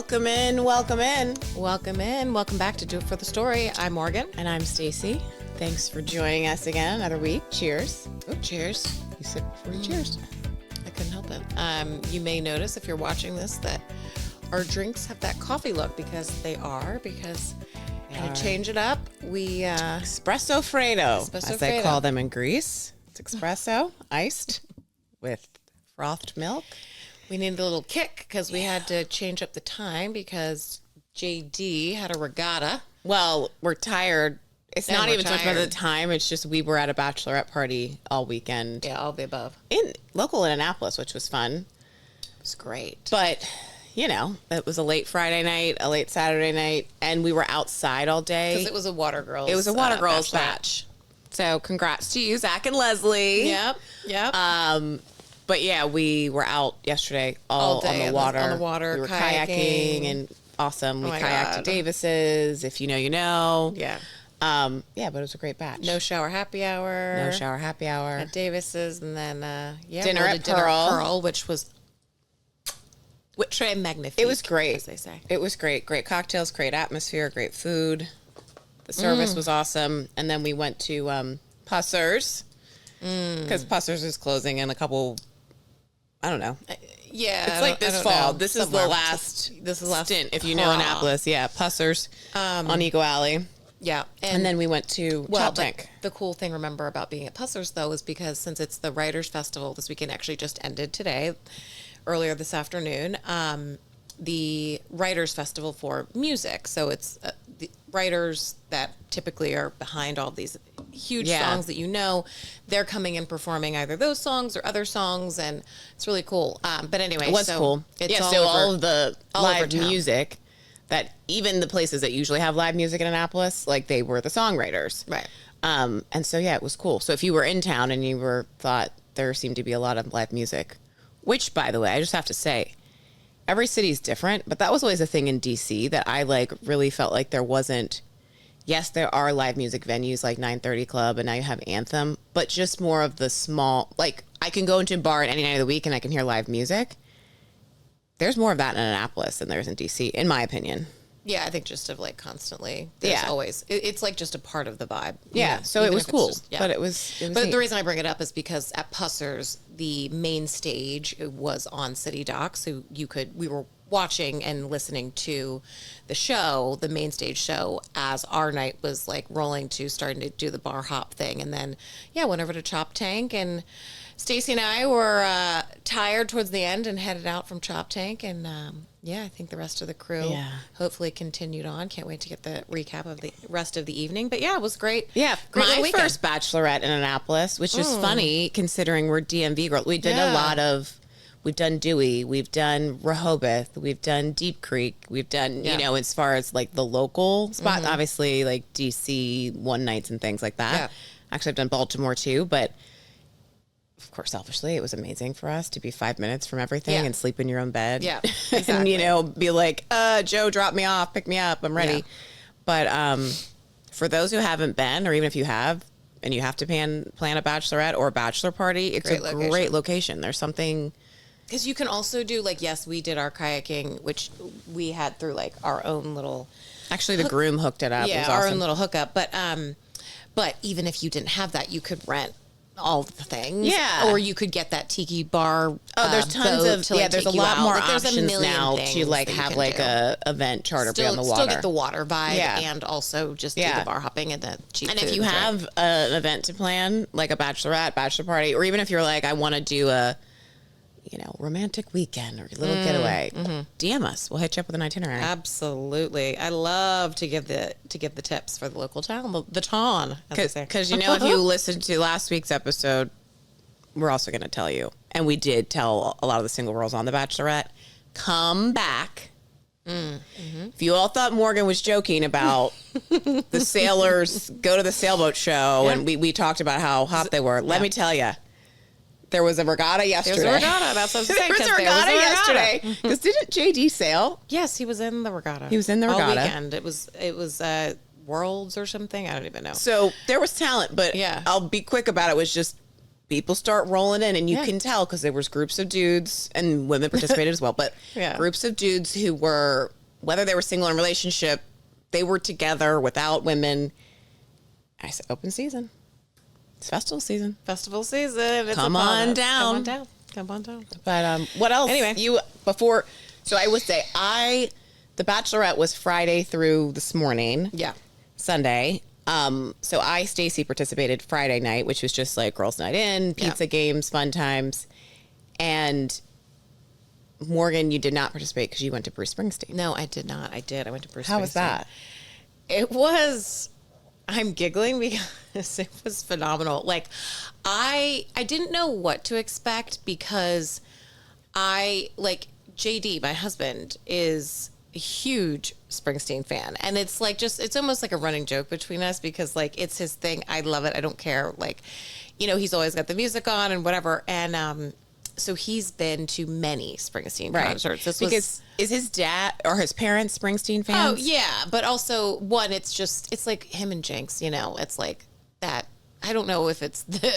Welcome in, welcome in. Welcome in. Welcome back to Do It For The Story. I'm Morgan. And I'm Stacey. Thanks for joining us again another week. Cheers. Oh, cheers. You said before you cheers. I couldn't help it. You may notice if you're watching this that our drinks have that coffee look because they change it up. We Espresso Fredo, Espresso as they Fredo. call them in Greece. It's espresso, iced, with frothed milk. we needed a little kick because we had to change up the time because JD had a regatta. Well, we're tired. It's And not we're even so much about the tired. time. It's just we were at a bachelorette party all weekend Yeah, all the above. local in Annapolis, which was fun. It was great. But, you know, it was a late Friday night, a late Saturday night, and we were outside all day. Because it was a Water Girls. It was a Water Girls bachelorette. batch. So congrats to you, Zach and Leslie. Yep. But yeah, we were out yesterday All day on the on water. the water, We were kayaking. and awesome. We my kayaked to God. Davis's. If you know, you know. Yeah. Yeah, but it was a great batch. No shower happy hour. No shower happy hour. At Davis's, and then Dinner we at did dinner Pearl. which was très magnifique. It was great. as they say. It was great. Great cocktails, great atmosphere, great food. The service was awesome. And then we went to Pusser's because Pusser's is closing in a couple. I don't know. Yeah, It's like this fall. This is the Somewhere. last This is the last stint. If you know Annapolis, yeah, Pusser's on Eagle Alley. Yeah, And then we went to Chop but Tank. the cool thing, remember, about being at Pusser's though, is because since it's the Writers Festival, this weekend actually just ended today, earlier this afternoon. The Writers Festival for music. So it's the writers that typically are behind all these huge Yeah. songs that you know. They're coming and performing either those songs or other songs, and it's really cool. But anyway, It was so cool. It's Yeah, all so over, all of the all over live town. music that even the places that usually have live music in Annapolis, like they were the songwriters. Right. And so, yeah, it was cool. So if you were in town and you thought there seemed to be a lot of live music, which, by the way, I just have to say, every city's different, but that was always a thing in DC that I really felt like there wasn't. Yes, there are live music venues like 930 Club, and now you have Anthem, but just more of the small, like I can go into a bar any night of the week and I can hear live music. There's more of that in Annapolis than there's in DC, in my opinion. Yeah, I think just of like constantly. There's Yeah. always it's like just a part of the vibe. Yeah, so it even was if it's cool, just- yeah. but it was But neat. the reason I bring it up is because at Pusser's, the main stage was on City Dock, so we were watching and listening to the show, the main stage show, as our night was like rolling to starting to do the bar hop thing, and then went over to Chop Tank, and Stacey and I were tired towards the end and headed out from Chop Tank, and I think the rest of the crew hopefully continued on. Can't wait to get the recap of the rest of the evening. But yeah, it was great. Yeah, Great little my weekend. first bachelorette in Annapolis, which is funny considering we're DMV girls. We did a lot of, we've done Dewey, we've done Rehoboth, we've done Deep Creek, we've done, you know, as far as like the local spot, obviously like DC one nights and things like that. Yeah. Actually, I've done Baltimore too, but of course, selfishly, it was amazing for us to be 5 minutes from everything Yeah. and sleep in your own bed. Yeah, And, exactly. you know, be like, Joe, drop me off, pick me up, I'm ready. Yeah. But for those who haven't been, or even if you have, and you have to plan a bachelorette or bachelor party, it's Great a location. great location. There's something. Because you can also do like, yes, we did our kayaking, which we had through like our own little Actually, the groom hooked it up. It was our awesome. own little hookup. But even if you didn't have that, you could rent all the things. Yeah. Or you could get that tiki bar. Oh, there's tons boat of to, like, there's a take you lot out. more Like, there's a options million now things to like that you have can like do. a event charter be on the water. Still get the water vibe, Yeah. and also just do Yeah. the bar hopping and the cheap And food if you and drink. have an event to plan, like a bachelorette, bachelor party, or even if you're like, I want to do a, romantic weekend or a little getaway, DM us. We'll hit you up with an itinerary. Absolutely, I love to give the tips for the local town, the town, as they say. Because if you listened to last week's episode, we're also going to tell you, and we did tell a lot of the single girls on The Bachelorette, come back. If you all thought Morgan was joking about the sailors go to the sailboat show, and we talked about how hot they were, let me tell you, there was a regatta yesterday. There's a regatta. That's what I'm saying. There was 'cause a regatta yesterday. Because didn't JD sail? Yes, he was in the regatta. He was in the all regatta. weekend. It was Worlds or something. I don't even know. So there was talent, but Yeah. I'll be quick about it. Was just people start rolling in, and you can tell because there was groups of dudes and women participated as well, but groups of dudes who were, whether they were single in a relationship, they were together without women. I said, open season. It's festival season. Festival season. It's Come on down. Come on down. But what else? Anyway. So I would say the Bachelorette was Friday through this morning. Yeah. Sunday. So Stacey participated Friday night, which was just like girls' night in, pizza games, fun times. And Morgan, you did not participate because you went to Bruce Springsteen. No, I did not. I went to Bruce Springsteen. How was that? It was, I'm giggling because it was phenomenal. Like, I didn't know what to expect because JD, my husband, is a huge Springsteen fan. And it's like it's almost like a running joke between us because like it's his thing. I love it. I don't care. Like, he's always got the music on and whatever. And so he's been to many Springsteen concerts. Is his dad or his parents Springsteen fans? Oh, yeah. But also, it's like him and Jinx, it's like that. I don't know if it's the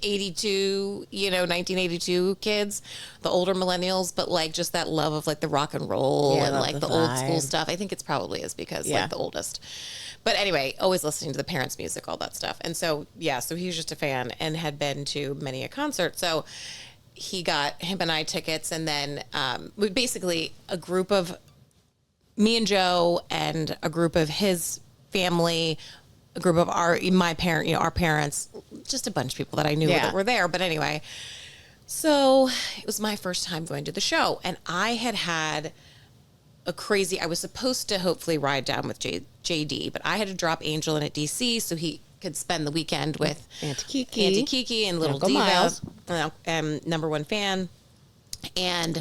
82, 1982 kids, the older millennials, but like just that love of like the rock and roll and like the old school stuff. I think it's probably is because like the oldest. But anyway, always listening to the parents' music, all that stuff. And so, so he was just a fan and had been to many a concert. So he got him and I tickets, and then we basically a group of me and Joe and a group of his family, a group of our parents, just a bunch of people that I knew that were there. But anyway, so it was my first time going to the show, and I had I was supposed to hopefully ride down with JD, but I had to drop Angel in at DC so he could spend the weekend with Auntie Kiki and Little Uncle Diva, Miles. number one fan. And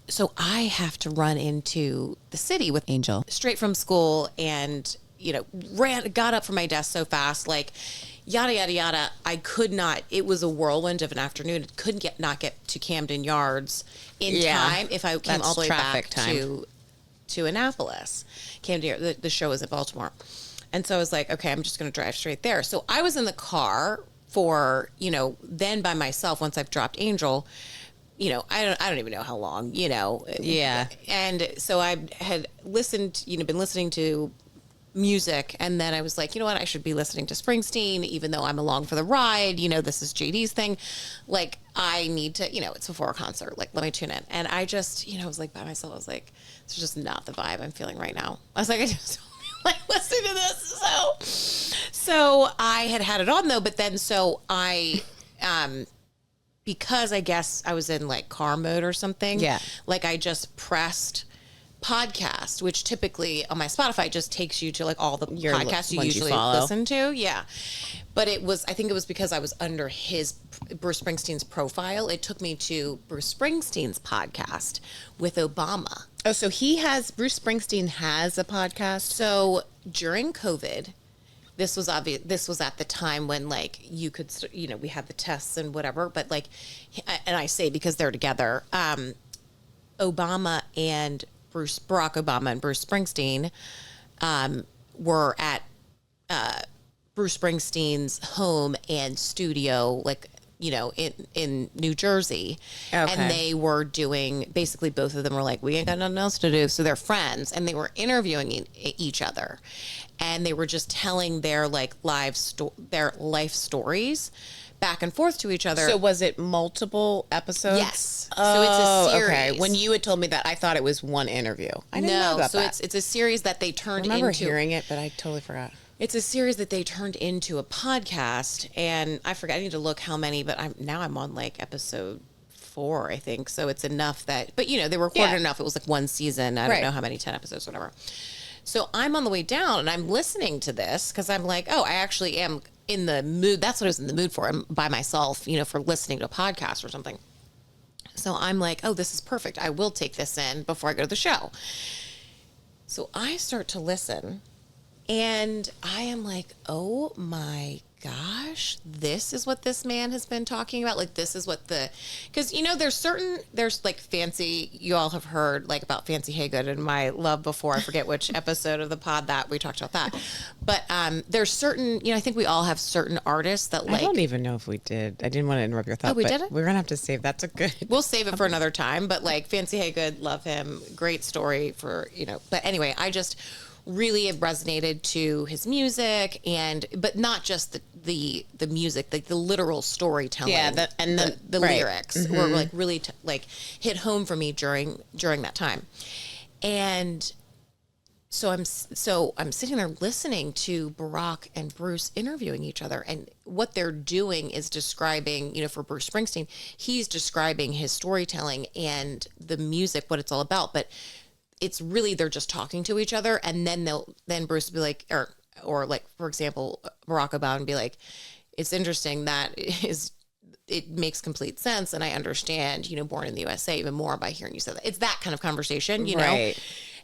so I have to run into the city with Angel straight from school, and got up from my desk so fast, like yada yada yada. I could not. It was a whirlwind of an afternoon. Couldn't not get to Camden Yards in time if I came all the way back to Annapolis. Camden, the show was in Baltimore. And so I was like, okay, I'm just going to drive straight there. So I was in the car for, then by myself once I've dropped Angel, I don't even know how long, Yeah. And so I had listened, been listening to music, and then I was like, you know what, I should be listening to Springsteen, even though I'm along for the ride. This is JD's thing. Like, I need to, it's before a concert. Like, let me tune in. And I just, I was like by myself. I was like, it's just not the vibe I'm feeling right now. I was like, I just like listening to this. So I had it on though, but then so I, because I guess I was in like car mode or something. Yeah. Like I just pressed podcast, which typically on my Spotify just takes you to like all the podcasts you usually listen to. Yeah. But I think it was because I was under Bruce Springsteen's profile. It took me to Bruce Springsteen's podcast with Obama. Oh, so Bruce Springsteen has a podcast? So during COVID, this was obvious. This was at the time when like you could, we had the tests and whatever, but like, and I say because they're together, Barack Obama and Bruce Springsteen were at Bruce Springsteen's home and studio, like, in New Jersey. Okay. And they were doing, basically both of them were like, we ain't got nothing else to do. So they're friends, and they were interviewing each other, and they were just telling their like their life stories back and forth to each other. So was it multiple episodes? Yes. Oh, so it's a series. Okay. When you had told me that, I thought it was one interview. I didn't know about that. It's a series that they turned into. I remember hearing it, but I totally forgot. It's a series that they turned into a podcast, and I forgot. I need to look how many, but I'm on like episode 4, I think. So it's enough that, but they recorded enough. It was like one season. I don't know how many, 10 episodes, whatever. So I'm on the way down, and I'm listening to this because I'm like, oh, I actually am in the mood. That's what I was in the mood for. I'm by myself, for listening to a podcast or something. So I'm like, oh, this is perfect. I will take this in before I go to the show. So I start to listen. And I am like, oh my gosh, this is what this man has been talking about. Like, this is what because, there's like Fancy, you all have heard like about Fancy Haygood and my love before. I forget which episode of the pod that we talked about that. But there's certain, I think we all have certain artists that like. I don't even know if we did. I didn't want to interrupt your thought. Oh, we but didn't? We're going to have to save. That's a good. We'll save it for another time. But like Fancy Haygood, love him. Great story for, But anyway, I just really have resonated to his music but not just the music, like the literal storytelling. Yeah, the right. lyrics were like really like hit home for me during that time. And so I'm sitting there listening to Barack and Bruce interviewing each other, and what they're doing is describing, for Bruce Springsteen, he's describing his storytelling and the music, what it's all about, but it's really, they're just talking to each other. And then Bruce will be like, or like, for example, Barack Obama would be like, it's interesting that it makes complete sense. And I understand, born in the USA even more by hearing you say that. It's that kind of conversation, Right.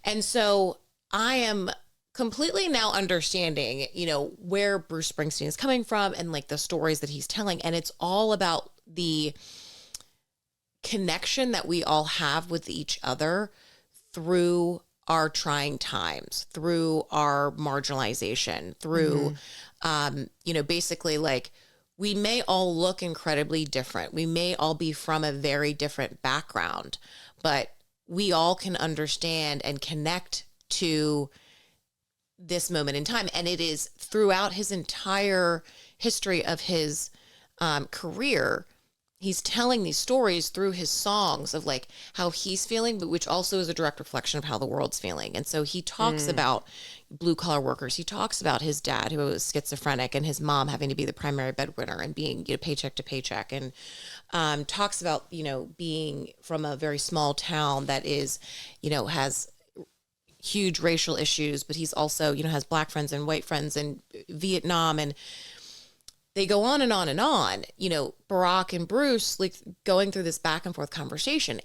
And so I am completely now understanding, where Bruce Springsteen is coming from and like the stories that he's telling. And it's all about the connection that we all have with each other through our trying times, through our marginalization, through, basically like we may all look incredibly different. We may all be from a very different background, but we all can understand and connect to this moment in time. And it is throughout his entire history of his career, he's telling these stories through his songs of like how he's feeling, but which also is a direct reflection of how the world's feeling. And so he talks about blue collar workers. He talks about his dad who was schizophrenic and his mom having to be the primary breadwinner and being paycheck to paycheck, and talks about, being from a very small town that is, has huge racial issues, but he's also, has black friends and white friends in Vietnam, and they go on and on and on, Barack and Bruce, like going through this back and forth conversation.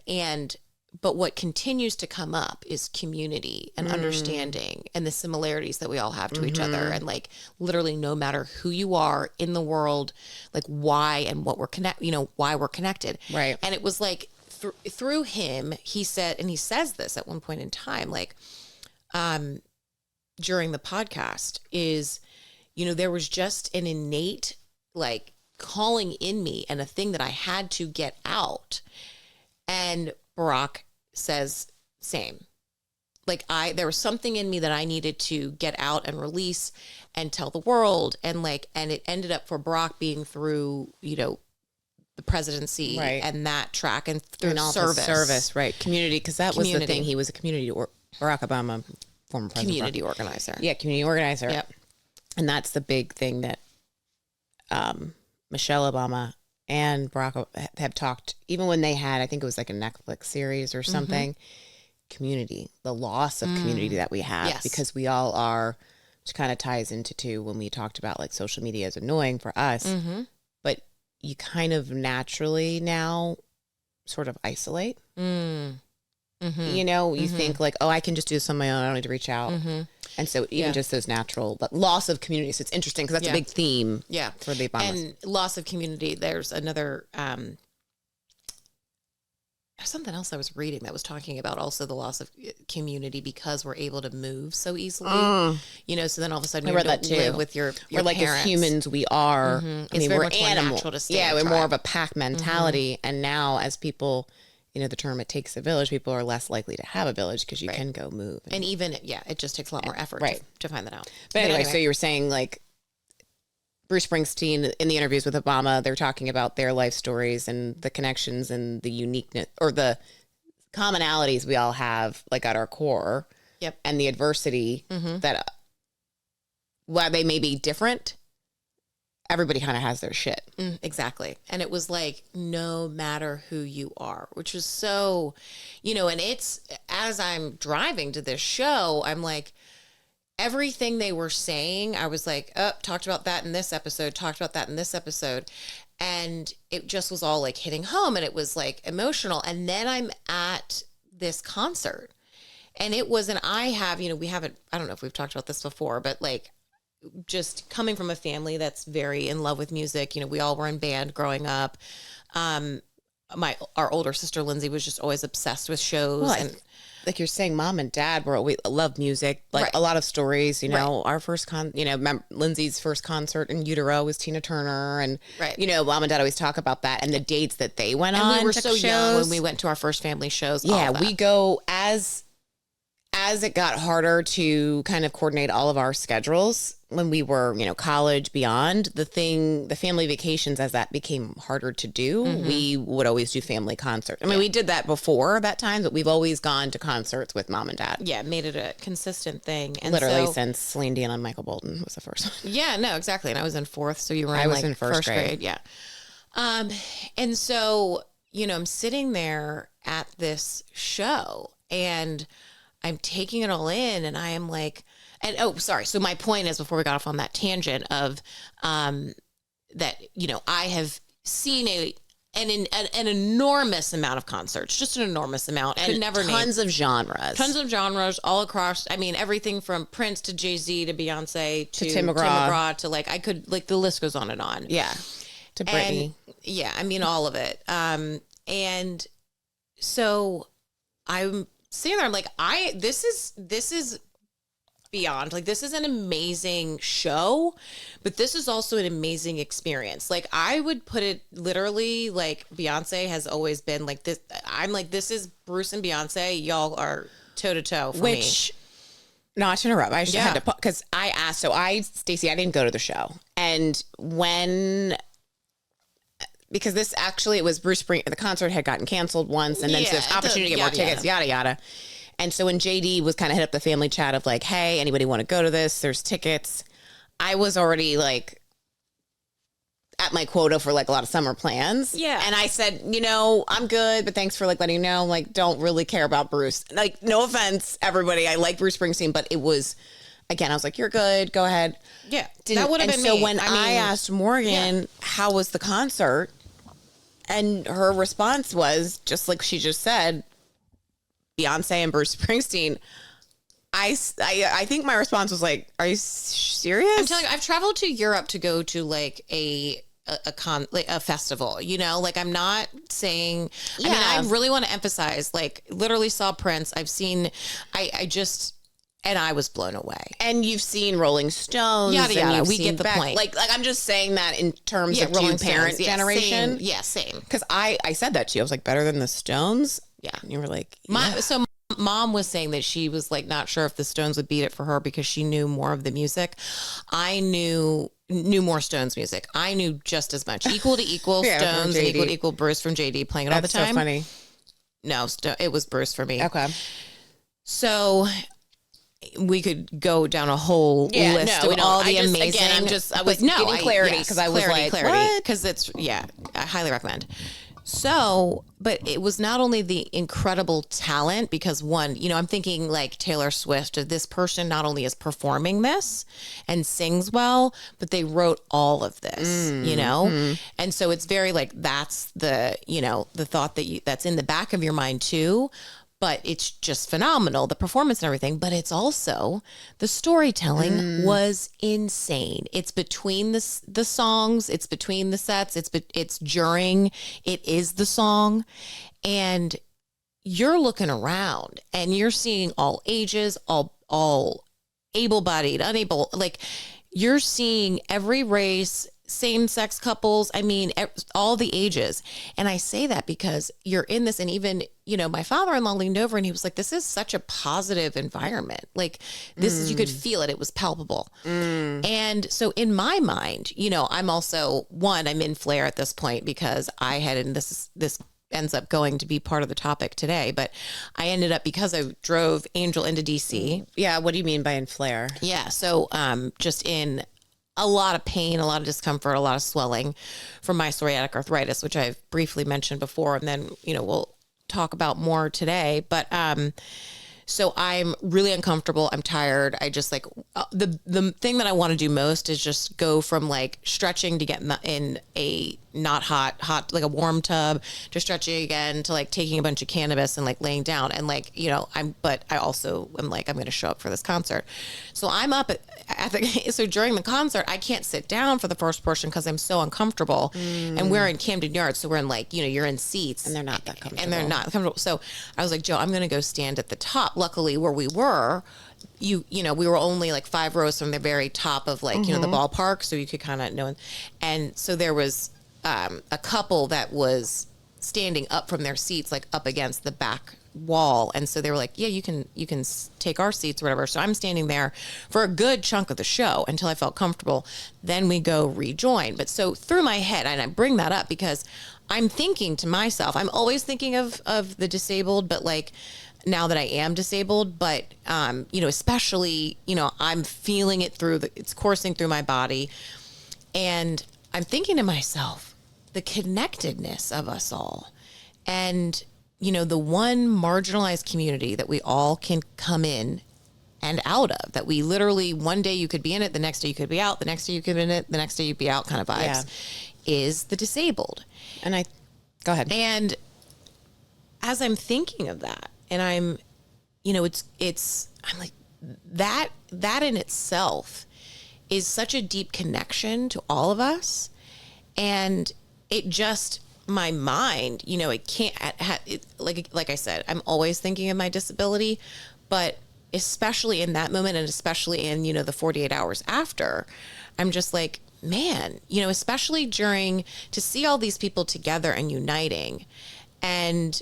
But what continues to come up is community and understanding and the similarities that we all have to each other. And like, literally no matter who you are in the world, like why and what why we're connected. Right. And it was like through him, he said, and he says this at one point in time, like, during the podcast is, there was just an innate like calling in me and a thing that I had to get out. And Barack says same. Like there was something in me that I needed to get out and release and tell the world. And it ended up for Barack being through, the presidency right. and that track and through and service, right. Community. Cause that was the thing. He was a Barack Obama, former president. Community organizer. Yeah. Community organizer. Yep. And that's the big thing that Michelle Obama and Barack have talked, even when they had, I think it was like a Netflix series or something, community, the loss of community that we have, yes. because we all are, which kind of ties into too when we talked about like social media is annoying for us, but you kind of naturally now sort of isolate. You think like, oh, I can just do this on my own. I don't need to reach out. And so even just those natural, but loss of community. So it's interesting because that's a big theme for the Obamas. And loss of community. There's another, something else I was reading that was talking about also the loss of community because we're able to move so easily, so then all of a sudden you don't live with your we're like parents. As humans, we are, I mean, we're animals. We're more of a pack mentality. And now as people, the term, it takes a village, people are less likely to have a village because you can go move. And even, it just takes a lot more effort to find that out. But anyway, so you were saying like Bruce Springsteen in the interviews with Obama, they're talking about their life stories and the connections and the uniqueness or the commonalities we all have like at our core. Yep. And the adversity that while they may be different, everybody kind of has their shit. Exactly. And it was like, no matter who you are, which was so, and it's, as I'm driving to this show, I'm like, everything they were saying, I was like, talked about that in this episode, talked about that in this episode. And it just was all like hitting home and it was like emotional. And then I'm at this concert And it was, and I have, we haven't, I don't know if we've talked about this before, but like just coming from a family that's very in love with music, we all were in band growing up. Our older sister, Lindsay, was just always obsessed with shows. Well, and like you're saying, mom and dad we love music, like Right. a lot of stories, Right. our first Lindsay's first concert in utero was Tina Turner. And, Right. mom and dad always talk about that and the dates that they went and on. we were to so shows. young when we went to our first family shows. all Yeah, that. we go as it got harder to kind of coordinate all of our schedules when we were, college beyond the family vacations, as that became harder to do, we would always do family concerts. I mean, we did that before that time, but we've always gone to concerts with mom and dad. Yeah, made it a consistent thing. And Literally so, since Celine Dion and Michael Bolton was the first one. yeah, no, exactly. And I was in fourth, so you were in I was like in first grade. Yeah. And so, I'm sitting there at this show and I'm taking it all in, and I am like, and oh, sorry. So my point is, before we got off on that tangent of that, I have seen an enormous amount of concerts, just an enormous amount. And Could never name tons of genres all across. I mean, everything from Prince to Jay-Z to Beyonce to Tim McGraw to the list goes on and on. Yeah, to Britney. And, yeah, I mean, all of it. And so I'm sitting there, I'm like, this is beyond, like, this is an amazing show, but this is also an amazing experience. Like, I would put it literally, like, Beyonce has always been like this. I'm like, this is Bruce and Beyonce. Y'all are toe to toe for me. Not to interrupt, I just Yeah. had to, because I asked, Stacey, I didn't go to the show. And because this actually, it was Bruce Springsteen, the concert had gotten canceled once, and then so there's opportunity to get more tickets, yada, yada. And so when JD was kind of hit up the family chat of like, hey, anybody want to go to this? There's tickets. I was already like at my quota for like a lot of summer plans. Yeah. And I said, I'm good, but thanks for like letting me know, like, don't really care about Bruce. Like, no offense, everybody. I like Bruce Springsteen, but it was, again, I was like, you're good. Go ahead. Yeah. That would have been so me. when I asked Morgan, how was the concert? And her response was just like she just said, Beyonce and Bruce Springsteen. I think my response was like, are you serious? I'm telling you, I've traveled to Europe to go to like a festival, like, I'm not saying, I mean, I really want to emphasize, like, literally saw Prince. I've seen, and I was blown away. And you've seen Rolling Stones. Yada, yada. And We get the point. Like I'm just saying that in terms of Rolling parent Stones. generation. Same. Because I said that to you. I was like, better than the Stones? Yeah. And you were like, So mom was saying that she was like not sure if the Stones would beat it for her because she knew more of the music. I knew more Stones music. I knew just as much. Equal to equal Stones and equal to equal Bruce from JD playing it all the time. so funny. No, it was Bruce for me. Okay. So we could go down a whole list of all the amazing. Again, I was getting clarity because I was like, what? Because I highly recommend. So, but it was not only the incredible talent, because one, I'm thinking like Taylor Swift, this person not only is performing this and sings well, but they wrote all of this, and so it's very like, that's the, the thought that's in the back of your mind too. But it's just phenomenal, the performance and everything. But it's also, the storytelling was insane. It's between the songs, it's between the sets, it's during, it is the song. And you're looking around and you're seeing all ages, all able-bodied, unable, like, you're seeing every race, same-sex couples, I mean, all the ages. And I say that because you're in this, and even, my father-in-law leaned over and he was like, this is such a positive environment. Like, this is, you could feel it. It was palpable. And so in my mind, I'm also, I'm in Flair at this point because and this ends up going to be part of the topic today, but I ended up, because I drove Angel into DC. Yeah. What do you mean by in Flair? Yeah. So just in a lot of pain, a lot of discomfort, a lot of swelling from my psoriatic arthritis, which I've briefly mentioned before. And then, we'll talk about more today. But so I'm really uncomfortable. I'm tired. I just like the thing that I want to do most is just go from like stretching to get in a not hot, like a warm tub, to stretching again, to like taking a bunch of cannabis and like laying down. And like, you know, but I also am like, I'm going to show up for this concert. So I'm up so during the concert, I can't sit down for the first portion because I'm so uncomfortable. And we're in Camden Yards. So we're in like, you know, you're in seats. And they're not that comfortable. And they're not comfortable. So I was like, Joe, I'm going to go stand at the top. Luckily, where we were, you know, we were only like 5 rows from the very top of like, you know, the ballpark. So you could kind of know. And so there was a couple that was standing up from their seats, like up against the back wall. And so they were like, yeah, you can take our seats or whatever. So I'm standing there for a good chunk of the show until I felt comfortable. Then we go rejoin. But so through my head, and I bring that up because I'm thinking to myself, I'm always thinking of the disabled, but like now that I am disabled, but, you know, especially, you know, I'm feeling it it's coursing through my body. And I'm thinking to myself, the connectedness of us all, and, you know, the one marginalized community that we all can come in and out of, that we literally, one day you could be in it, the next day you could be out, the next day you could be in it, the next day you'd be out kind of vibes, is the disabled. And go ahead. And as I'm thinking of that, and I'm, you know, I'm like, that in itself is such a deep connection to all of us. And it just, my mind, you know, it can't, like I said, I'm always thinking of my disability, but especially in that moment, and especially in, you know, the 48 hours after, I'm just like, man, you know, especially to see all these people together and uniting, and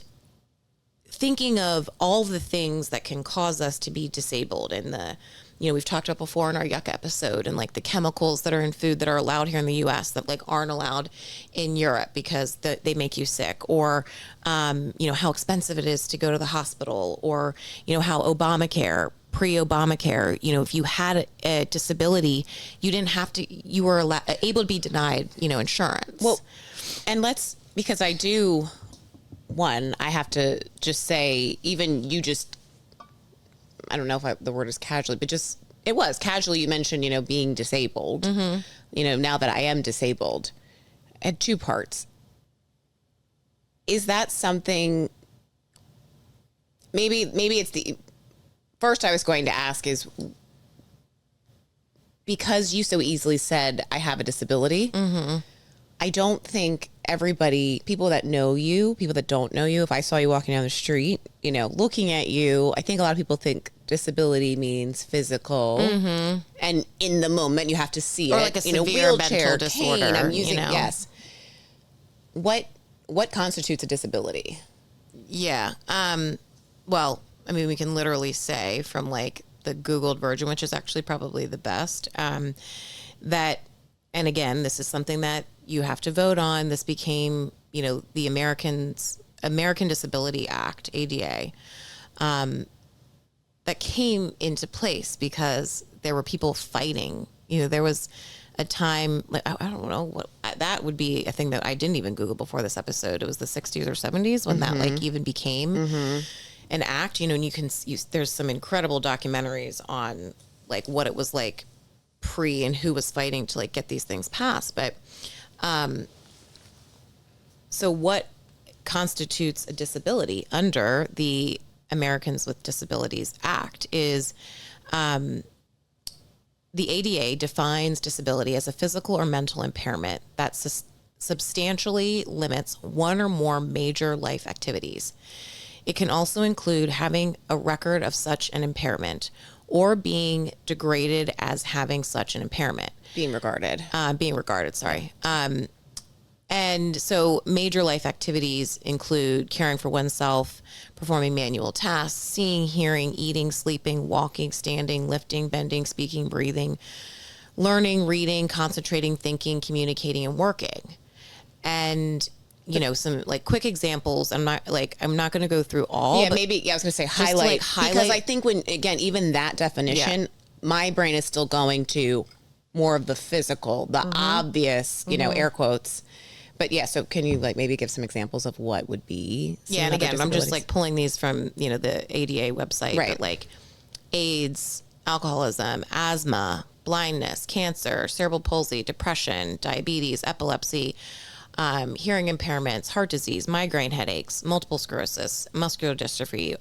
thinking of all the things that can cause us to be disabled, and you know, we've talked about before in our yucca episode, and like the chemicals that are in food that are allowed here in the US that like aren't allowed in Europe because they make you sick, or, you know, how expensive it is to go to the hospital, or, you know, how pre-Obamacare, you know, if you had a disability, you were able to be denied, you know, insurance. Well, and because I have to just say, even you just, I don't know if the word is casually, but just, it was casually, you mentioned, you know, being disabled, you know, now that I am disabled, at 2 parts. Is that something, maybe it's the first I was going to ask is, because you so easily said I have a disability, I don't think people that know you, people that don't know you, if I saw you walking down the street, you know, looking at you, I think a lot of people think disability means physical, and in the moment you have to see or it, like a you know, severe wheelchair, mental disorder. cane, I'm using, you know? yes. What constitutes a disability? Yeah. Well, I mean, we can literally say from like the Googled version, which is actually probably the best, that, and again, this is something that you have to vote on. This became, you know, the American Disability Act, ADA, that came into place because there were people fighting. You know, there was a time, like, I don't know what, that would be a thing that I didn't even Google before this episode. It was the 60s or 70s when that like even became an act, you know, and there's some incredible documentaries on like what it was like and who was fighting to like get these things passed. But so what constitutes a disability under the Americans with Disabilities Act is the ADA defines disability as a physical or mental impairment that substantially limits one or more major life activities. It can also include having a record of such an impairment or being degraded as having such an impairment. Being regarded, sorry. And so major life activities include caring for oneself, performing manual tasks, seeing, hearing, eating, sleeping, walking, standing, lifting, bending, speaking, breathing, learning, reading, concentrating, thinking, communicating, and working. And, you know, some like quick examples. I'm not going to go through all. Yeah, maybe. I was going to say highlight, because I think even that definition, my brain is still going to more of the physical, the obvious, you know, air quotes. But yeah, so can you like maybe give some examples of what would be? Yeah, and again, I'm just like pulling these from, you know, the ADA website, right? But like AIDS, alcoholism, asthma, blindness, cancer, cerebral palsy, depression, diabetes, epilepsy, hearing impairments, heart disease, migraine headaches, multiple sclerosis, muscular dystrophy,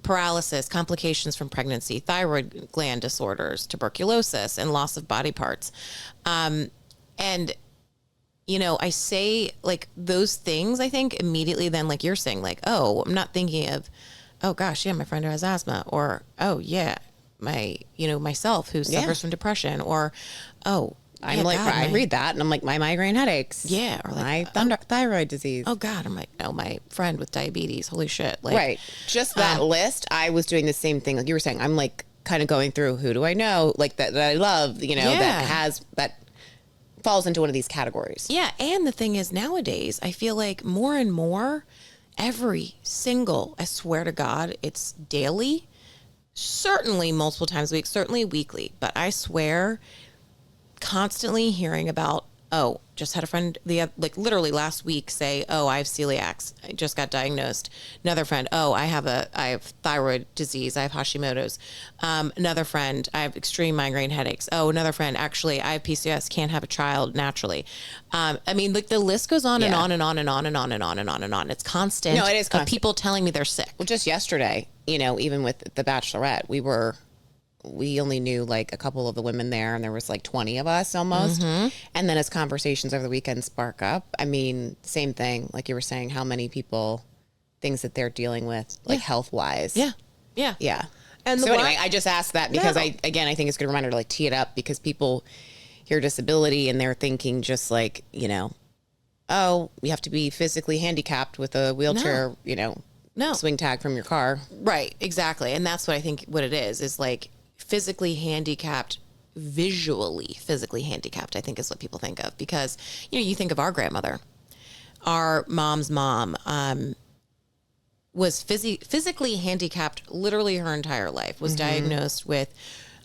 paralysis, complications from pregnancy, thyroid gland disorders, tuberculosis, and loss of body parts. And, you know, I say like those things, I think immediately then, like you're saying, like, oh, I'm not thinking of, oh gosh, yeah, my friend who has asthma, or, oh yeah, myself who suffers from depression, or, oh, I'm yeah, like, God, I read that and I'm like, my migraine headaches. Yeah. Or like, my thyroid disease. oh God, I'm like, no, my friend with diabetes. Holy shit. Like, Right. Just that list. I was doing the same thing. Like you were saying, I'm like kind of going through who do I know like that I love, you know, that falls into one of these categories. Yeah. And the thing is nowadays, I feel like more and more every single, I swear to God, it's daily, certainly multiple times a week, certainly weekly, but I swear constantly hearing about, oh, just had a friend like literally last week say, oh, I have celiacs. I just got diagnosed. Another friend, oh, I have thyroid disease. I have Hashimoto's. Another friend, I have extreme migraine headaches. Oh, another friend, actually, I have PCOS, can't have a child naturally. I mean, like the list goes on and on and on and on and on and on and on and on. It's constant. No, it is constant. Of people telling me they're sick. Well, just yesterday, you know, even with the bachelorette, we only knew like a couple of the women there and there was like 20 of us almost. And then as conversations over the weekend spark up, I mean, same thing, like you were saying, how many people, things that they're dealing with, like health wise. Yeah. Yeah. Yeah. And so anyway, I just asked that because I think it's a good reminder to like tee it up because people hear disability and they're thinking just like, you know, oh, you have to be physically handicapped with a wheelchair, you know, swing tag from your car. Right. Exactly. And that's what I think what it is like, physically handicapped, visually physically handicapped, I think is what people think of because, you know, you think of our grandmother, our mom's mom, was physically handicapped literally her entire life, was diagnosed with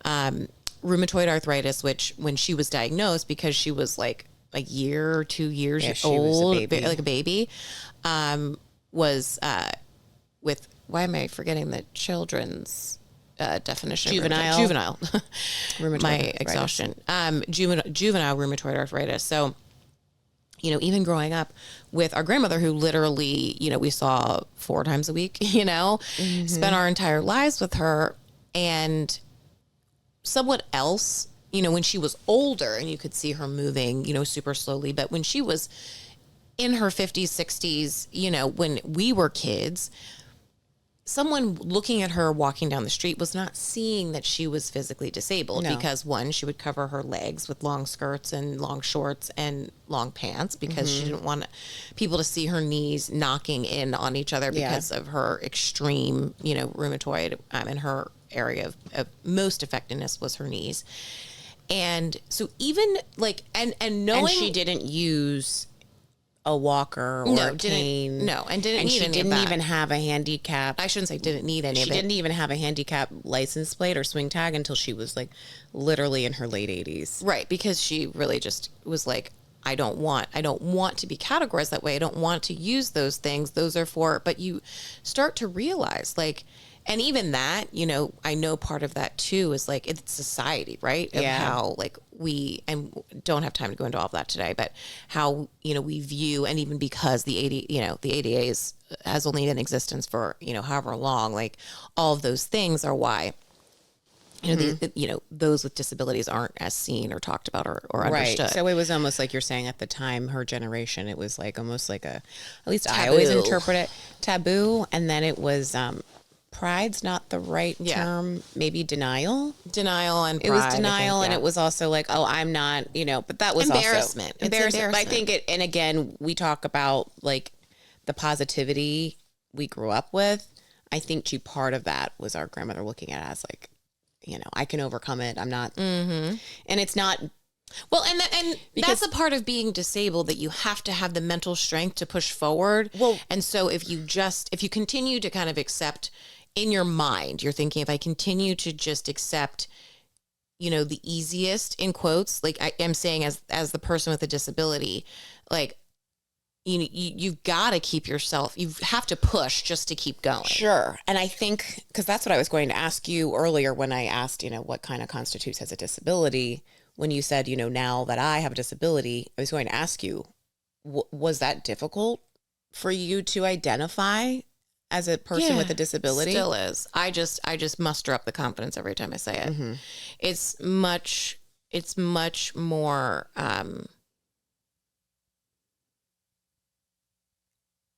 rheumatoid arthritis, which when she was diagnosed, because she was like a year or 2 years old, like a baby, was with, why am I forgetting the children's definition? Juvenile rheumatoid my arthritis. Exhaustion. Juvenile rheumatoid arthritis. So, you know, even growing up with our grandmother, who literally, you know, we saw 4 times a week, you know, spent our entire lives with her, and someone else, you know, when she was older and you could see her moving, you know, super slowly, but when she was in her 50s, 60s, you know, when we were kids, someone looking at her walking down the street was not seeing that she was physically disabled because one, she would cover her legs with long skirts and long shorts and long pants because she didn't want people to see her knees knocking in on each other because of her extreme, you know, rheumatoid, and her area of most effectiveness was her knees. And so even like, and knowing, and she didn't use a walker or a cane. And didn't need she any didn't of that. even have a handicap. I shouldn't say didn't need any of it. She didn't even have a handicap license plate or swing tag until she was like literally in her late 80s. Right, because she really just was like, I don't want to be categorized that way. I don't want to use those things. Those are for, but you start to realize like, and even that, you know, I know part of that too is like it's society, right? Of how like we, and don't have time to go into all of that today, but how, you know, we view, and even because the ADA has only been in existence for, you know, however long, like all of those things are why, you know, those with disabilities aren't as seen or talked about or understood. Right. So it was almost like you're saying at the time, her generation, it was like almost like at least taboo. I always interpret it taboo. And then it was, pride's not the right term. Maybe denial and pride. It was denial, and it was also like, oh, I'm not, you know. But that was embarrassment. Also embarrassment. But I think it, and again, we talk about like the positivity we grew up with. I think part of that was our grandmother looking at it as like, you know, I can overcome it. I'm not, and it's not. Well, and that's a part of being disabled, that you have to have the mental strength to push forward. Well, and so if you continue to kind of accept in your mind, you're thinking, if I continue to just accept, you know, the easiest in quotes, like I am saying as the person with a disability, like, you've got to keep yourself, you have to push just to keep going. Sure. And I think, because that's what I was going to ask you earlier when I asked, you know, what kind of constitutes as a disability, when you said, you know, now that I have a disability, I was going to ask you, was that difficult for you to identify as a person with a disability? Still is. I just muster up the confidence every time I say it. Mm-hmm. It's much more,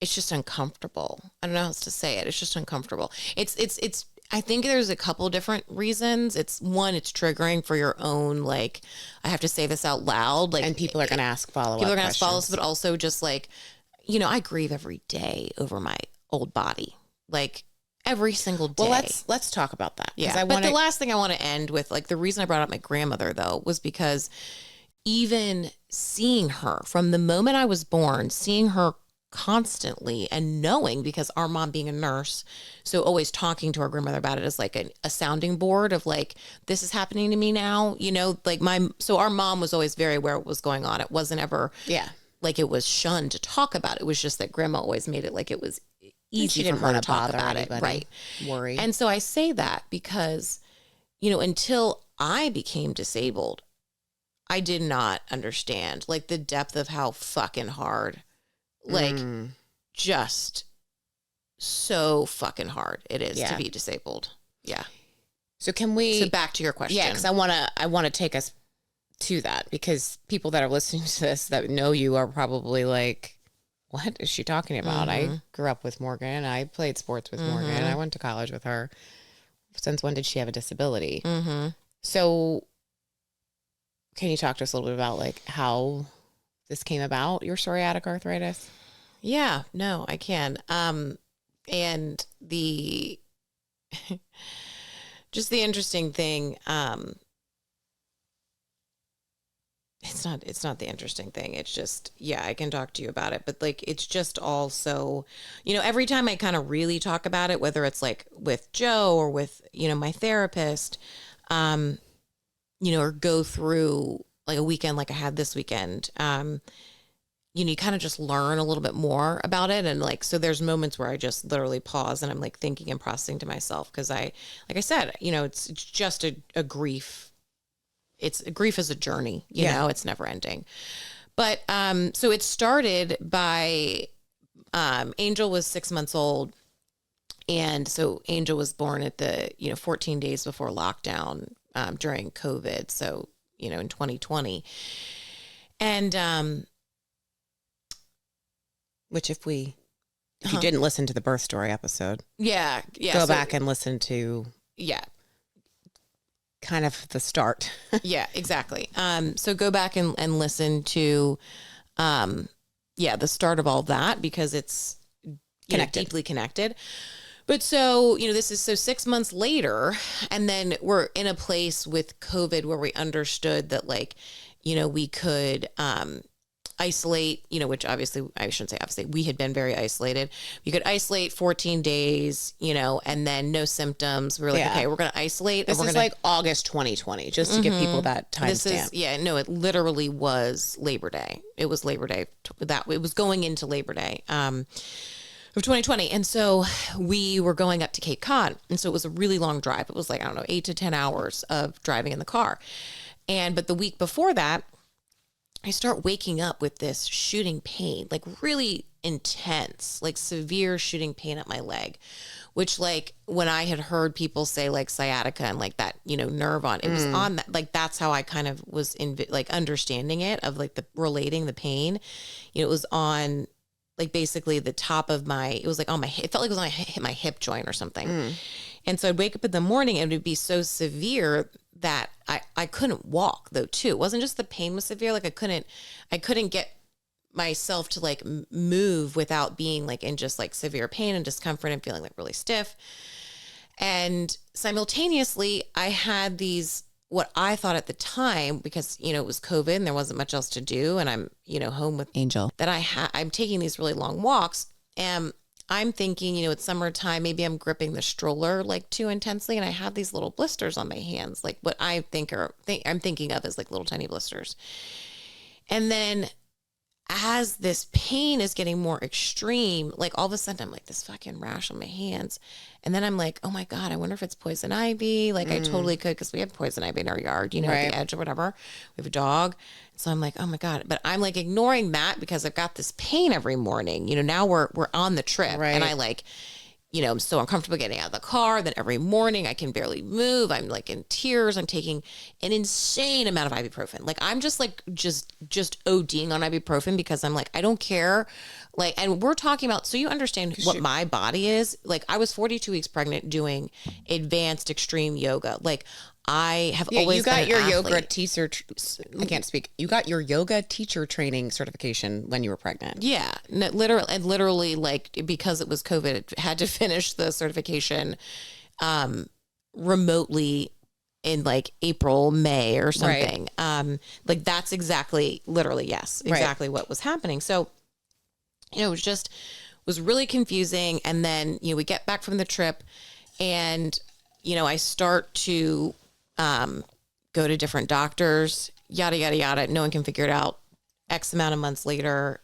it's just uncomfortable. I don't know how else to say it. It's just uncomfortable. It's, I think there's a couple different reasons. It's one, it's triggering for your own, like, I have to say this out loud. Like, And people are going to ask follow-up people are going to ask follow-ups, questions. but also just like, I grieve every day over my old body, like every single day. Well, let's talk about that. Yeah. But the last thing I want to end with, like, the reason I brought up my grandmother though, was because even seeing her from the moment I was born, seeing her constantly and knowing, because our mom being a nurse, so always talking to our grandmother about it as like a sounding board of like, this is happening to me now, like so our mom was always very aware of what was going on. It wasn't ever like it was shunned to talk about it. It was just that grandma always made it like it was easy for her to talk about it. Right. Worry. And so I say that because, until I became disabled, I did not understand like the depth of how fucking hard, like just so fucking hard it is to be disabled. Yeah. So so back to your question. Yeah. Cause I want to take us to that, because people that are listening to this that know you are probably like, what is she talking about? Mm-hmm. I grew up with Morgan. I played sports with Morgan. I went to college with her. Since when did she have a disability? Mm-hmm. So can you talk to us a little bit about like how this came about, your psoriatic arthritis? Yeah, no, I can. And just the interesting thing, it's not the interesting thing. It's just, I can talk to you about it, but like, it's just also, every time I kind of really talk about it, whether it's like with Joe or with, my therapist, or go through like a weekend, like I had this weekend, you kind of just learn a little bit more about it. And like, so there's moments where I just literally pause and I'm like thinking and processing to myself. Cause like I said, it's just a grief. Grief is a journey, you know, it's never ending. But, so it started by, Angel was 6 months old. And so Angel was born at 14 days before lockdown, during COVID. So, in 2020. And, which if you didn't listen to the birth story episode, go back and listen to kind of the start. Yeah, exactly. So go back and listen to, the start of all that, because it's deeply connected. But so, this is 6 months later, and then we're in a place with COVID where we understood that like, we could, isolate, which obviously, I shouldn't say obviously, we had been very isolated. You could isolate 14 days, and then no symptoms. We were like, okay, we're going to isolate. This is like August 2020, just to give people that timestamp. It literally was Labor Day. It was Labor Day. It was going into Labor Day of 2020. And so we were going up to Cape Cod. And so it was a really long drive. It was like, I don't know, 8 to 10 hours of driving in the car. But the week before that, I start waking up with this shooting pain, like really intense, like severe shooting pain at my leg, which like when I had heard people say like sciatica and like that, nerve on, it was on that, like, that's how I kind of was like understanding it, of like relating the pain, it was on like basically the top of it was like on it felt like it was on my hip joint or something. And so I'd wake up in the morning and it would be so severe that I couldn't walk though too. It wasn't just the pain was severe. Like I couldn't get myself to like move without being like in just like severe pain and discomfort and feeling like really stiff. And simultaneously I had these, what I thought at the time, because, it was COVID and there wasn't much else to do. And I'm, home with Angel, that I'm taking these really long walks, and I'm thinking, it's summertime, maybe I'm gripping the stroller like too intensely. And I have these little blisters on my hands, like what I I'm thinking of as like little tiny blisters. And then as this pain is getting more extreme, like all of a sudden I'm like this fucking rash on my hands. And then I'm like, oh my God, I wonder if it's poison ivy. Like I totally could, because we have poison ivy in our yard, you know, at Right. the edge or whatever. We have a dog. So I'm like, oh my God. But I'm like ignoring that because I've got this pain every morning. You know, now we're on the trip. Right. And I like, you know, I'm so uncomfortable getting out of the car. Then every morning I can barely move. I'm like in tears. I'm taking an insane amount of ibuprofen. Like I'm just like, just ODing on ibuprofen because I'm like, I don't care. Like, and we're talking about, so you understand what my body is. Like I was 42 weeks pregnant doing advanced extreme yoga. Like I have Yeah, always you got been an your athlete. yoga teacher. I can't speak. You got your yoga teacher training certification when you were pregnant. Yeah, literally, like because it was COVID, had to finish the certification remotely in like April, May or something. Like that's exactly, literally, yes, exactly what was happening. So, you know, was really confusing. And then, you know, we get back from the trip and, you know, I start to go to different doctors, yada, yada, yada. No one can figure it out. X amount of months later,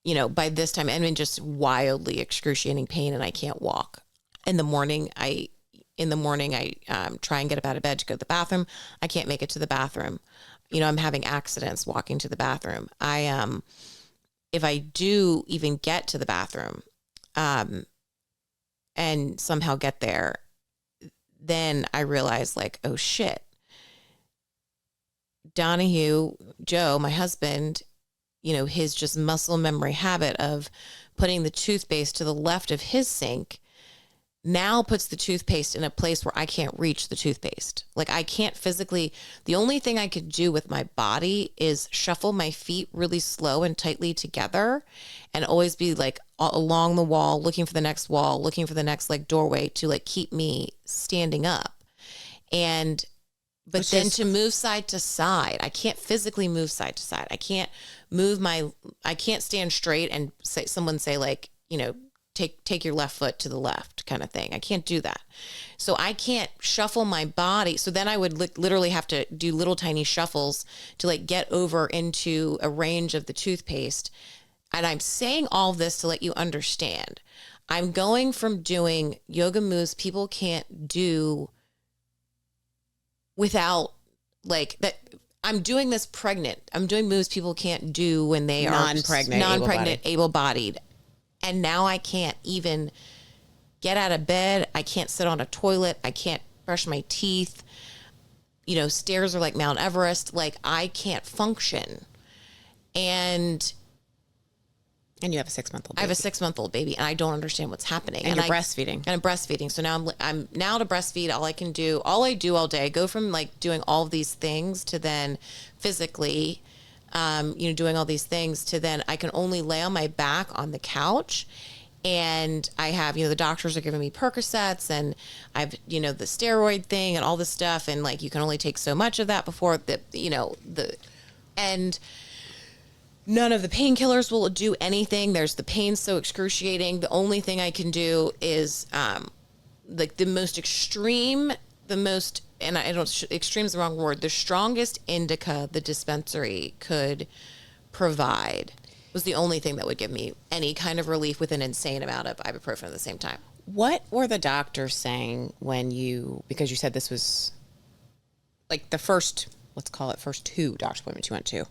you know, by this time, I'm in just wildly excruciating pain and I can't walk. In the morning, I try and get up out of bed to go to the bathroom. I can't make it to the bathroom. You know, I'm having accidents walking to the bathroom. If I do even get to the bathroom, and somehow get there, then I realize like, oh shit, Donahue, Joe, my husband, you know, his just muscle memory habit of putting the toothpaste to the left of his sink now puts the toothpaste in a place where I can't reach the toothpaste. Like I can't physically, the only thing I could do with my body is shuffle my feet really slow and tightly together and always be like along the wall, looking for the next wall, looking for the next like doorway to like keep me standing up. And but Which then is- to move side to side, I can't physically move side to side. I can't I can't stand straight and someone say like, you know, take your left foot to the left kind of thing. I can't do that. So I can't shuffle my body. So then I would literally have to do little tiny shuffles to like get over into a range of the toothpaste. And I'm saying all this to let you understand. I'm going from doing yoga moves people can't do without like that. I'm doing this pregnant. I'm doing moves people can't do when they are non-pregnant, able-bodied. And now I can't even get out of bed. I can't sit on a toilet. I can't brush my teeth. You know, stairs are like Mount Everest. Like I can't function. And you have a 6-month-old baby. I have a 6-month-old baby and I don't understand what's happening. And you're breastfeeding. And I'm breastfeeding. So now I'm now to breastfeed. All I do all day, I go from like doing all of these things to then physically, you know, doing all these things to then I can only lay on my back on the couch. And I have, you know, the doctors are giving me Percocets and I've, you know, the steroid thing and all this stuff. And like, you can only take so much of that before the, you know, and none of the painkillers will do anything. There's the pain so excruciating. The only thing I can do is, like the most extreme, and I don't, extreme is the wrong word. The strongest indica the dispensary could provide was the only thing that would give me any kind of relief with an insane amount of ibuprofen at the same time. What were the doctors saying because you said this was like the first, let's call it first 2 doctor's appointments you went to.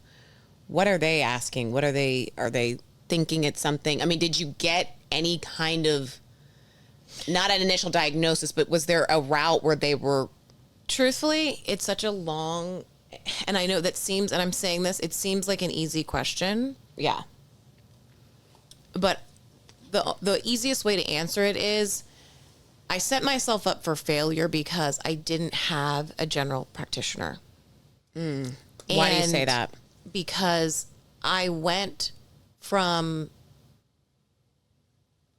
What are they asking? Are they thinking it's something? I mean, did you get any kind of, not an initial diagnosis, but was there a route where they were? Truthfully, it's such a long, and I know that seems, and I'm saying this, it seems like an easy question. Yeah. But the easiest way to answer it is I set myself up for failure because I didn't have a general practitioner. Why do you say that? Because I went from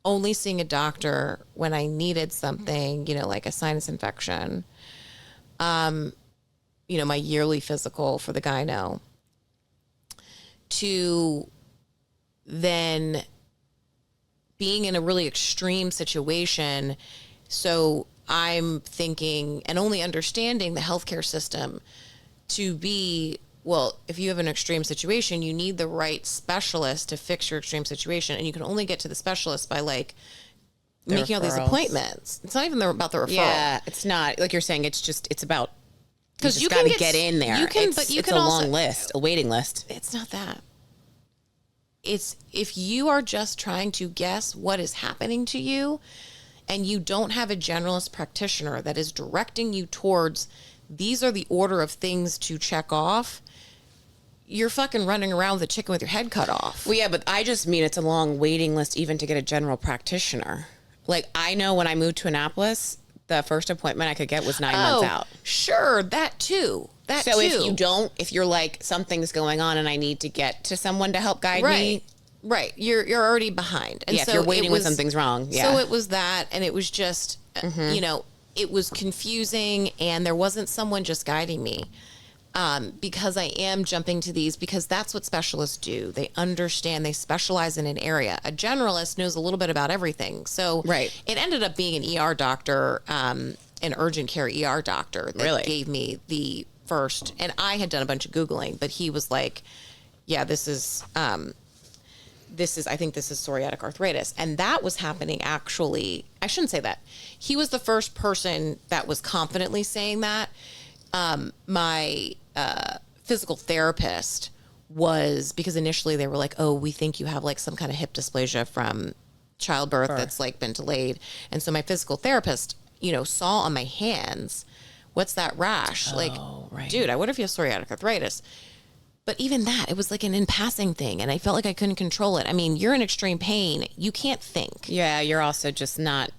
only seeing a doctor when I needed something, you know, like a sinus infection, you know, my yearly physical for the gyno, to then being in a really extreme situation. So I'm thinking and only understanding the healthcare system to be well, if you have an extreme situation, you need the right specialist to fix your extreme situation. And you can only get to the specialist by like making all these appointments. It's not even about the referral. Yeah, it's not. Like you're saying, it's about, because you got to get in there. It's a long list, a waiting list. It's not that. It's if you are just trying to guess what is happening to you and you don't have a generalist practitioner that is directing you towards these are the order of things to check off, you're fucking running around with a chicken with your head cut off. Well, yeah, but I just mean it's a long waiting list even to get a general practitioner. Like, I know when I moved to Annapolis, the first appointment I could get was 9 months out. Sure, that too. So if you're like, something's going on and I need to get to someone to help guide me. Right. You're already behind. And yeah, so if you're waiting when something's wrong. Yeah. So it was that, and it was just, it was confusing, and there wasn't someone just guiding me. Because I am jumping to these because that's what specialists do. They understand, they specialize in an area. A generalist knows a little bit about everything. So it ended up being an ER doctor, an urgent care ER doctor that gave me the first, and I had done a bunch of Googling, but he was like, yeah, this is, I think this is psoriatic arthritis. And that was happening actually, I shouldn't say that. He was the first person that was confidently saying that. My physical therapist was, because initially they were like, oh, we think you have like some kind of hip dysplasia from childbirth that's like been delayed. And so my physical therapist, saw on my hands, what's that rash? Dude, I wonder if you have psoriatic arthritis. But even that, it was like an in-passing thing, and I felt like I couldn't control it. I mean, you're in extreme pain. You can't think. Yeah, you're also just not...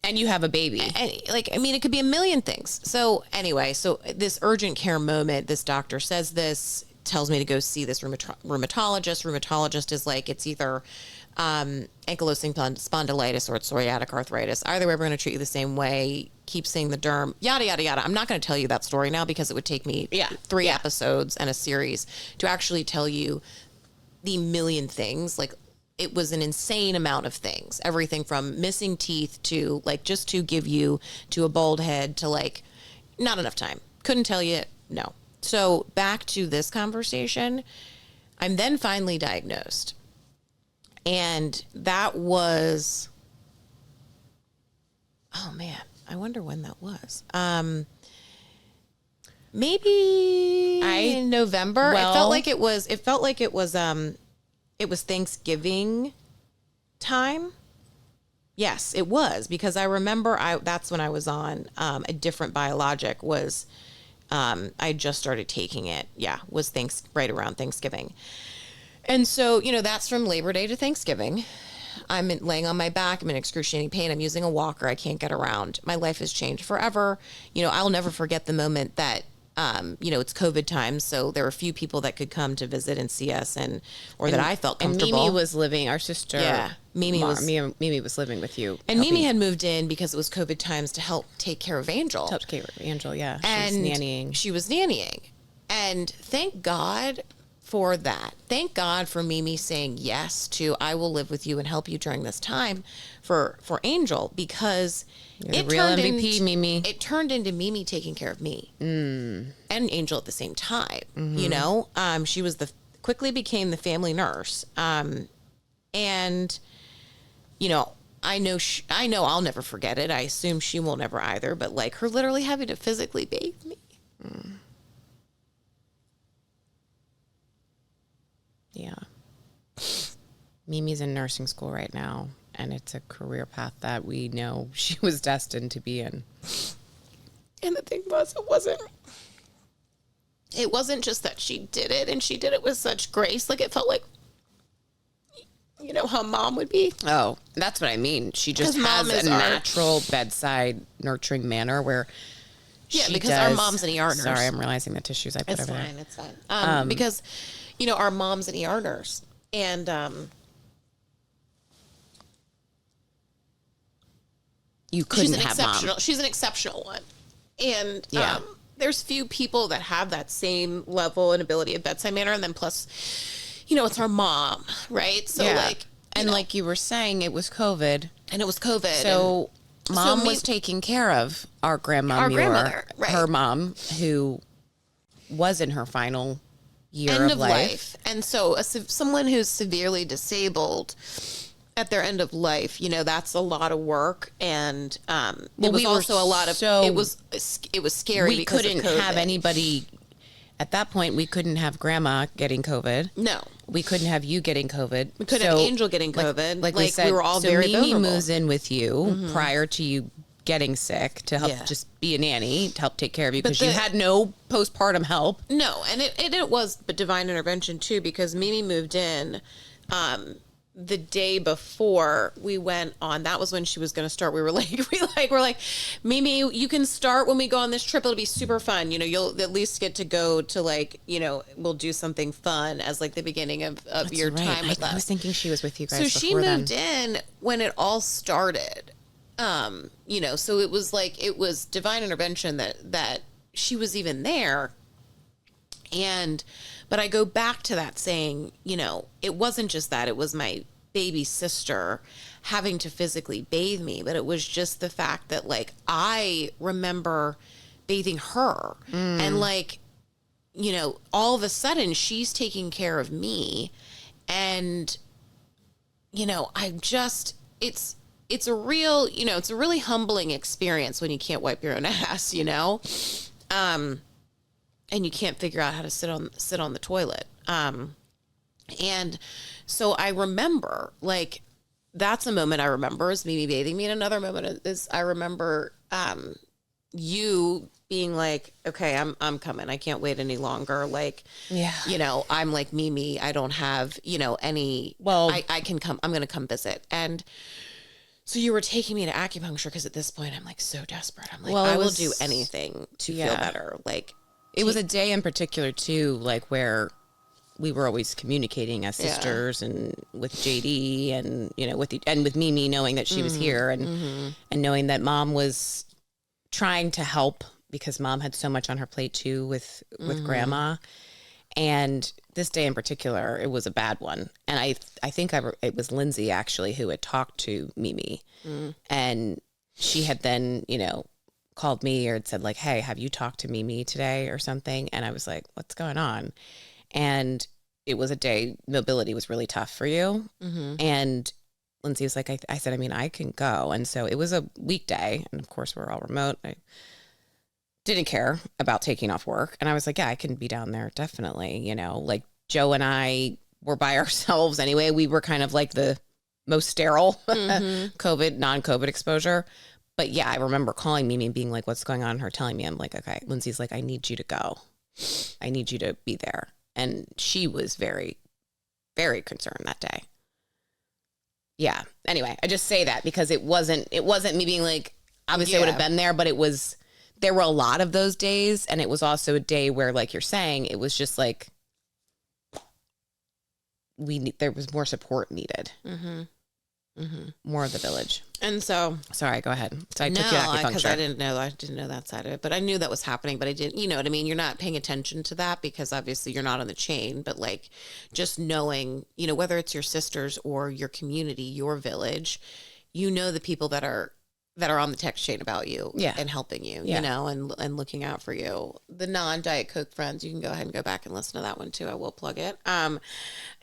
And you have a baby. And, it could be a million things. So anyway, this urgent care moment, this doctor says this, tells me to go see this rheumatologist. Rheumatologist is like, it's either ankylosing spondylitis or it's psoriatic arthritis. Either way, we're going to treat you the same way. Keep seeing the derm, yada, yada, yada. I'm not going to tell you that story now because it would take me 3 episodes and a series to actually tell you the million things. Like, it was an insane amount of things. Everything from missing teeth to, like, just to give you to a bald head to, like, not enough time. Couldn't tell you, no. So back to this conversation, I'm then finally diagnosed. And that was, oh man, I wonder when that was. Maybe in November. It felt like it was Thanksgiving time. Yes, it was, because I remember that's when I was on a different biologic. Was I just started taking it. Yeah, was right around Thanksgiving. And so, that's from Labor Day to Thanksgiving. I'm laying on my back. I'm in excruciating pain. I'm using a walker. I can't get around. My life has changed forever. I'll never forget the moment that, it's COVID time. So there were a few people that could come to visit and see us that I felt comfortable. And Mimi was living, our sister. Yeah. Mimi was living with you. And Mimi had moved in because it was COVID times to help take care of Angel. Yeah. She was nannying. And thank God for that. Thank God for Mimi saying yes to, I will live with you and help you during this time for Angel, because it real MVP, Mimi. It turned into Mimi taking care of me and Angel at the same time. Mm-hmm. She was quickly became the family nurse. And I know I'll never forget it. I assume she will never either, but like her literally having to physically bathe me. Mm. Yeah. Mimi's in nursing school right now, and it's a career path that we know she was destined to be in. And the thing was, it wasn't just that she did it, and she did it with such grace. Like, it felt like, how mom would be. Oh, that's what I mean. She just has a natural bedside nurturing manner where because our mom's an ER nurse. Sorry, I'm realizing the tissues I put over there. It's fine. Because our mom's an ER nurse, and you couldn't have mom. She's an exceptional one, and there's few people that have that same level and ability of bedside manner, and then plus, it's our mom, right? So like you were saying, it was COVID, So mom was taking care of our grandmother, right. Her mom, who was in her final year end of life. And so someone who's severely disabled at their end of life, you know, that's a lot of work. And it was also a lot of, it was scary We because couldn't have anybody, at that point, we couldn't have grandma getting COVID. No. We couldn't have you getting COVID. We couldn't have Angel getting COVID. Like we said, we were all very Mimi vulnerable. moves in with you prior to you getting sick to help just be a nanny, to help take care of you, because you had no postpartum help. No, and it was divine intervention too, because Mimi moved in the day before we went on. That was when she was going to start. We were like, Mimi, you can start when we go on this trip. It'll be super fun. You know, you'll at least get to go to, like, you know, we'll do something fun as like the beginning of your time with us. I was thinking she was with you guys. So before she moved then. in when it all started. You know, so it was like, it was divine intervention that she was even there. But I go back to that saying, you know, it wasn't just that, it was my baby sister having to physically bathe me, but it was just the fact that, like, I remember bathing her and, like, you know, all of a sudden she's taking care of me. And, you know, it's a real, you know, it's a really humbling experience when you can't wipe your own ass, you know? And you can't figure out how to sit on the toilet. And so I remember, like, that's a moment I remember is Mimi bathing me. And another moment is I remember you being like, okay, I'm coming. I can't wait any longer. Like, you know, I'm like, Mimi, I don't have, you know, I can come. I'm going to come visit. And so you were taking me to acupuncture because at this point I'm like so desperate. I'm like, I will do anything to feel better. Like, it was a day in particular too, like, where we were always communicating as sisters and with JD and, you know, with Mimi, knowing that she was here and knowing that mom was trying to help because mom had so much on her plate too with grandma. And this day in particular, it was a bad one. And I think it was Lindsay actually who had talked to Mimi and she had then, you know, called me or had said, like, hey, have you talked to Mimi today or something? And I was like, what's going on? And it was a day, mobility was really tough for you. And Lindsay was like, I said, I mean, I can go. And so it was a weekday. And of course, we're all remote. I didn't care about taking off work. And I was like, yeah, I can be down there. Definitely. You know, like Joe and I were by ourselves anyway. We were kind of like the most sterile non-COVID exposure. But yeah, I remember calling Mimi and being like, what's going on? Her telling me, I'm like, okay. Lindsay's like, I need you to go. I need you to be there. And she was very, very concerned that day. Yeah. Anyway, I just say that because it wasn't me being like, obviously I would have been there, but there were a lot of those days. And it was also a day where, like you're saying, it was just like, there was more support needed. More of the village. And so, sorry, go ahead. So I took you to acupuncture. Because I didn't know that side of it, but I knew that was happening, but I didn't, you know what I mean? You're not paying attention to that because obviously you're not on the chain, but like just knowing, you know, whether it's your sisters or your community, your village, you know, the people that are on the text chain about you and helping you, you know, and looking out for you. The non-Diet Coke friends, you can go ahead and go back and listen to that one too. I will plug it.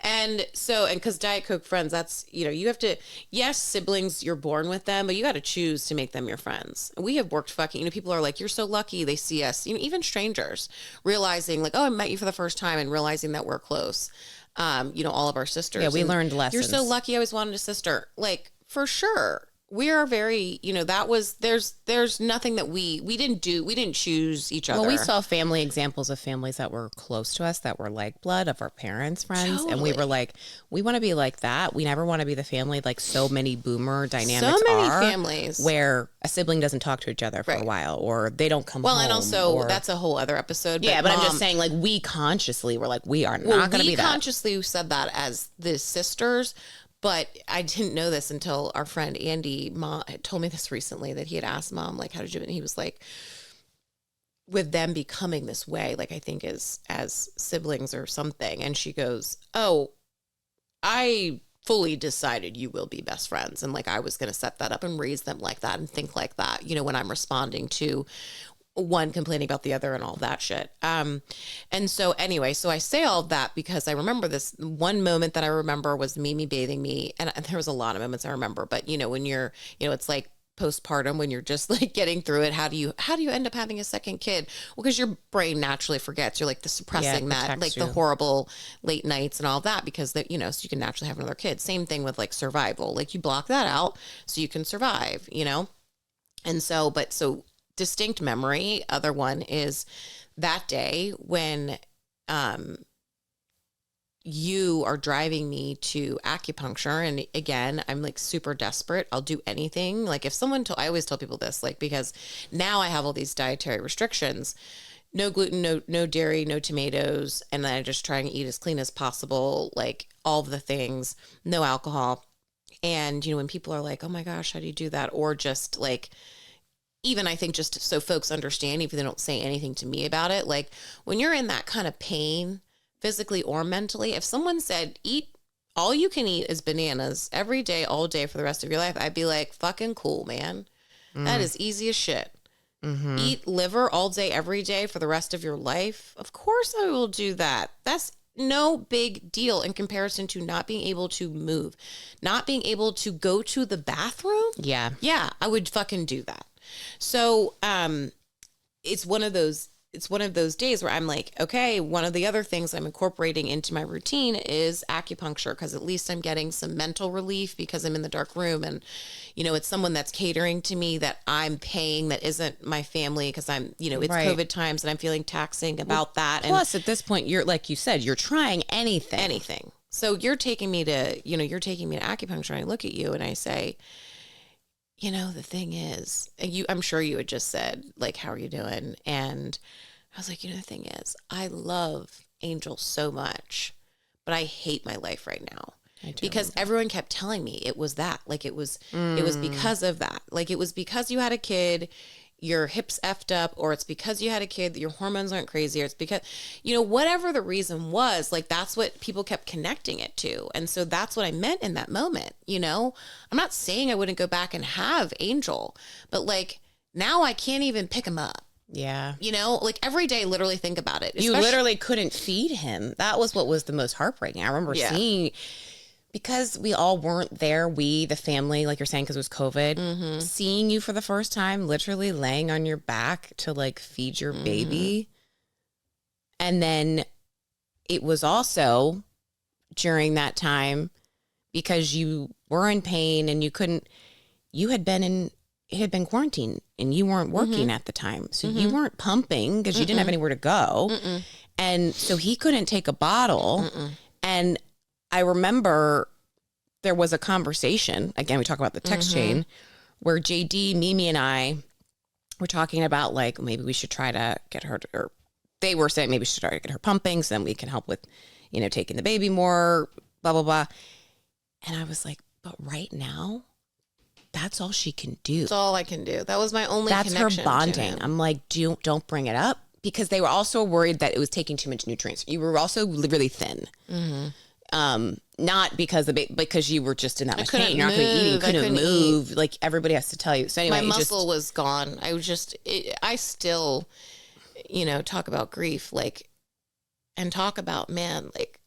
And because Diet Coke friends, that's, you know, you have to, yes, siblings, you're born with them, but you got to choose to make them your friends. We have worked you know, people are like, you're so lucky they see us, you know, even strangers realizing like, oh, I met you for the first time and realizing that we're close. You know, all of our sisters. Yeah, we learned lessons. You're so lucky I always wanted a sister. Like, for sure. We are very, you know, there's nothing that we didn't choose each other. Well, we saw family examples of families that were close to us, that were like blood of our parents' friends. Totally. And we were like, we want to be like that. We never want to be the family like so many boomer dynamics families where a sibling doesn't talk to each other for a while or they don't come home. Well, and also that's a whole other episode. Yeah, but I'm just saying, like, we consciously were like, we are not going to be that. We consciously said that as the sisters. But I didn't know this until our friend Andy had told me this recently, that he had asked mom, like, how did you do it? And he was like, with them becoming this way, like, I think as siblings or something. And she goes, oh, I fully decided you will be best friends. And like, I was going to set that up and raise them like that and think like that, you know, when I'm responding to one complaining about the other and all that shit. And so anyway, so I say all that because I remember this one moment that I remember was Mimi bathing me. And there was a lot of moments I remember, but when you're, it's like postpartum, when you're just like getting through it, how do you end up having a second kid? Well, because your brain naturally forgets. You're like the suppressing that, like the horrible late nights and all that, because that, so you can naturally have another kid. Same thing with like survival. Like you block that out so you can survive, And so, so distinct memory. Other one is that day when, you are driving me to acupuncture. And again, I'm like super desperate. I'll do anything. Like if someone I always tell people this, like, because now I have all these dietary restrictions, no gluten, no dairy, no tomatoes. And then I just try and eat as clean as possible, like all of the things, no alcohol. And, when people are like, oh my gosh, how do you do that? Or just like, even I think just so folks understand, even if they don't say anything to me about it, like when you're in that kind of pain, physically or mentally, if someone said, eat, all you can eat is bananas every day, all day for the rest of your life, I'd be like, fucking cool, man. That is easy as shit. Mm-hmm. Eat liver all day, every day for the rest of your life. Of course I will do that. That's no big deal in comparison to not being able to move, not being able to go to the bathroom. Yeah. Yeah, I would fucking do that. So, it's one of those days where I'm like, okay, one of the other things I'm incorporating into my routine is acupuncture, because at least I'm getting some mental relief because I'm in the dark room and, it's someone that's catering to me that I'm paying that isn't my family, because I'm, it's Right. COVID times and I'm feeling taxing about that. Plus, at this point, you're like you said, you're trying anything. Anything. So you're taking me to acupuncture, and I look at you and I say, the thing is, I'm sure you had just said, like, how are you doing? And I was like, the thing is, I love Angel so much, but I hate my life right now because everyone kept telling me it was that, like, it was because of that. Like, it was because you had a kid, your hips effed up, or it's because you had a kid that your hormones aren't crazy, or it's because, whatever the reason was, like, that's what people kept connecting it to. And so that's what I meant in that moment. I'm not saying I wouldn't go back and have Angel, but like now I can't even pick him up. Yeah. Like every day, literally think about it. You literally couldn't feed him. That was what was the most heartbreaking. I remember seeing, because we all weren't there, the family, like you're saying, because it was COVID, seeing you for the first time, literally laying on your back to like feed your baby. And then it was also during that time, because you were in pain and it had been quarantined and you weren't working at the time. So you weren't pumping because you didn't have anywhere to go. And so he couldn't take a bottle. And I remember there was a conversation, again, we talk about the text chain, where JD, Mimi, and I were talking about, like, maybe we should try to get her, or they were saying maybe we should try to get her pumping so then we can help with, taking the baby more, blah, blah, blah. And I was like, but right now, that's all she can do. That's all I can do. That was my only That's her connection bonding. I'm like, don't bring it up, because they were also worried that it was taking too much nutrients. You were also really thin. Not because you were just in that much pain. You're not going to eat. You couldn't move. Like everybody has to tell you. So anyway, my muscle was gone. I still, talk about grief, like, and talk about, man, like,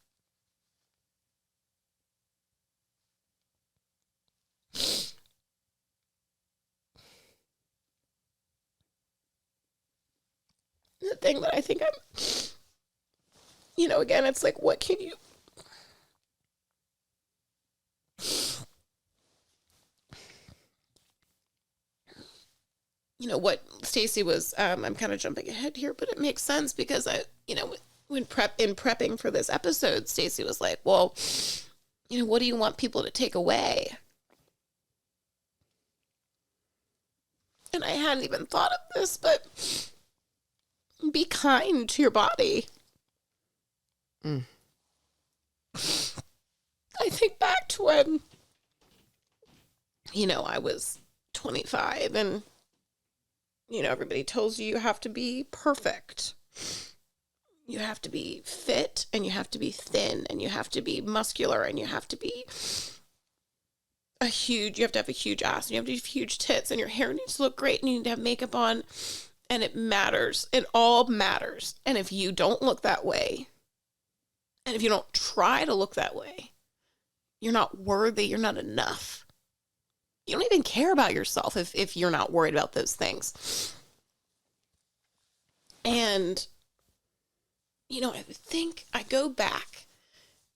the thing that I think I'm, again, it's like, what can you, what Stacey was, I'm kind of jumping ahead here, but it makes sense because when prepping for this episode, Stacey was like, well, what do you want people to take away? And I hadn't even thought of this, but be kind to your body. I think back to when, I was 25 and, everybody tells you have to be perfect. You have to be fit and you have to be thin and you have to be muscular and you have to be you have to have a huge ass and you have to have huge tits and your hair needs to look great and you need to have makeup on. And it matters. It all matters. And if you don't look that way, and if you don't try to look that way, you're not worthy. You're not enough. You don't even care about yourself if you're not worried about those things. And, you know, I go back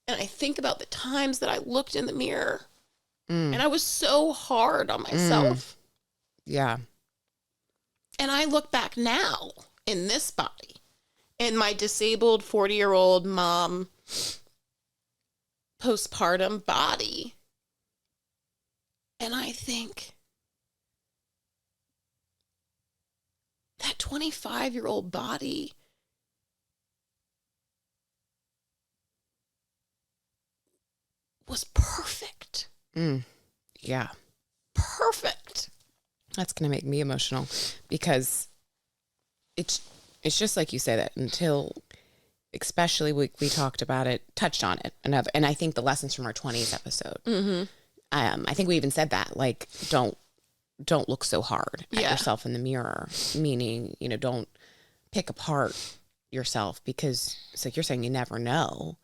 and I think about the times that I looked in the mirror and I was so hard on myself. Yeah. And I look back now in this body, in my disabled 40-year-old mom postpartum body. And I think that 25-year-old body was perfect. Yeah. Perfect. That's going to make me emotional because it's just like you say that until, especially we touched on it. And I think the lessons from our 20s episode, I think we even said that, like, don't look so hard at yourself in the mirror, meaning, you know, don't pick apart yourself because it's like you're saying you never know.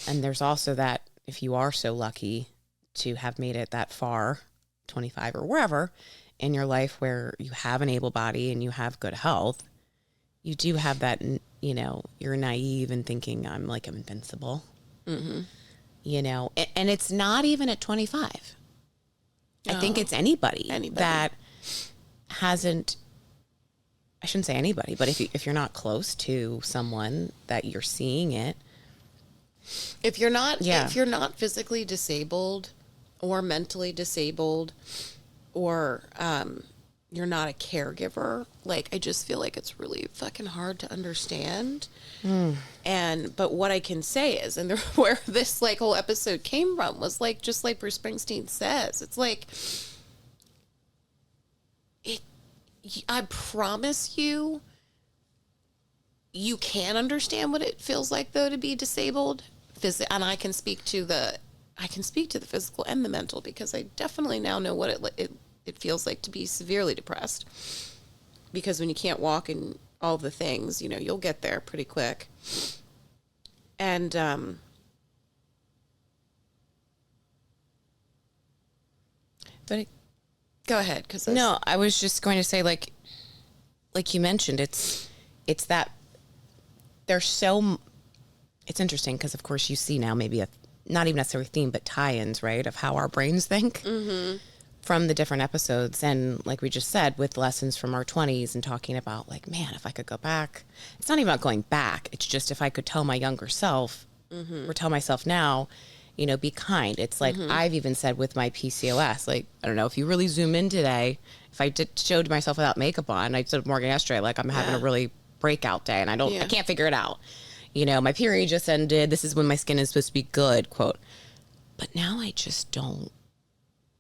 And there's also that if you are so lucky to have made it that far, 25 or wherever in your life where you have an able body and you have good health, you do have that, you know, you're naive and thinking I'm invincible, you know, and it's not even at 25. I think it's anybody that hasn't, I shouldn't say anybody, but if you're not close to someone that you're seeing it. If you're not physically disabled or mentally disabled or you're not a caregiver, like, I just feel like it's really fucking hard to understand. But what I can say is, and where this like whole episode came from was like, just like Bruce Springsteen says, it's like, I promise you, you can understand what it feels like though to be disabled. And I can speak to the physical and the mental, because I definitely now know what it feels like to be severely depressed. Because when you can't walk and all the things, you know, you'll get there pretty quick. And But go ahead, because no, I was just going to say, like you mentioned, it's that there's so. It's interesting because, of course, you see now maybe not even necessarily theme, but tie-ins, right, of how our brains think from the different episodes. And like we just said, with lessons from our 20s and talking about, like, man, if I could go back, it's not even about going back. It's just if I could tell my younger self or tell myself now, you know, be kind. It's like I've even said with my PCOS, like, I don't know, if you really zoom in today, if I showed myself without makeup on, I told Morgan yesterday, like, I'm having a really breakout day and I can't figure it out. You know, my period just ended. This is when my skin is supposed to be good, quote. But now I just don't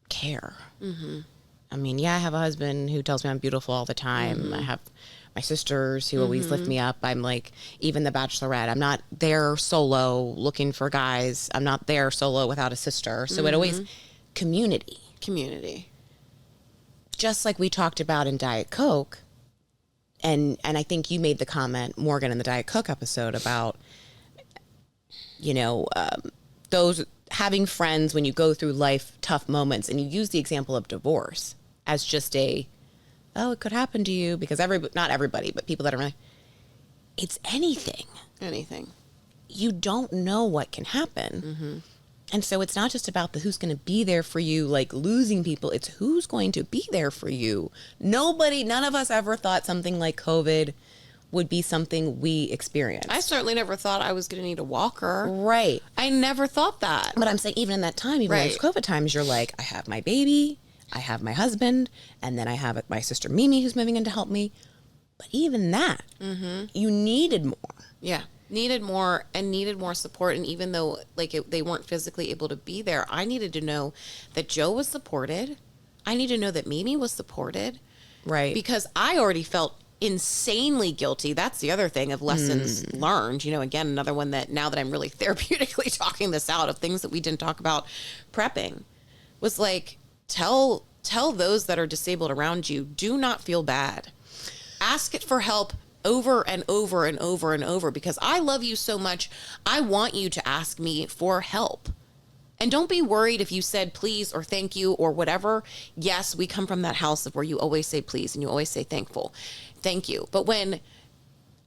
care. I mean, I have a husband who tells me I'm beautiful all the time. I have my sisters who always lift me up. I'm like, even the bachelorette, I'm not there solo looking for guys. I'm not there solo without a sister. So it always, community. Just like we talked about in Diet Coke. And I think you made the comment, Morgan, in the Diet Coke episode about, you know, those having friends when you go through life tough moments, and you use the example of divorce as just it could happen to you, because not everybody, but people that are really, it's anything. You don't know what can happen. And so it's not just about who's going to be there for you, like losing people. It's who's going to be there for you. None of us ever thought something like COVID would be something we experienced. I certainly never thought I was going to need a walker. Right. I never thought that. But I'm saying even in that time, even in those COVID times, you're like, I have my baby, I have my husband, and then I have my sister Mimi who's moving in to help me. But even that, you needed more. Yeah. Needed more support. And even though they weren't physically able to be there, I needed to know that Joe was supported. I needed to know that Mimi was supported. Right. Because I already felt insanely guilty. That's the other thing of lessons learned. You know, again, another one that now that I'm really therapeutically talking this out of things that we didn't talk about prepping was like, tell those that are disabled around you, do not feel bad. Ask it for help over and over and over and over, because I love you so much. I want you to ask me for help. And don't be worried if you said please or thank you or whatever. Yes, we come from that house of where you always say please and you always say thank you. But when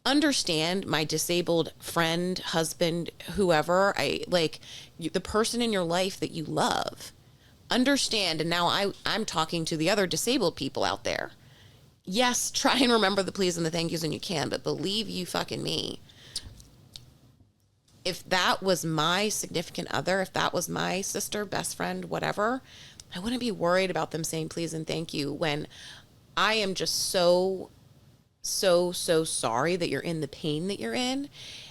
understand my disabled friend, husband, whoever, the person in your life that you love, understand. And now I'm talking to the other disabled people out there. Yes, try and remember the please and the thank yous when you can, but believe you fucking me, if that was my significant other, if that was my sister, best friend, whatever, I wouldn't be worried about them saying please and thank you when I am just so sorry that you're in the pain that you're in.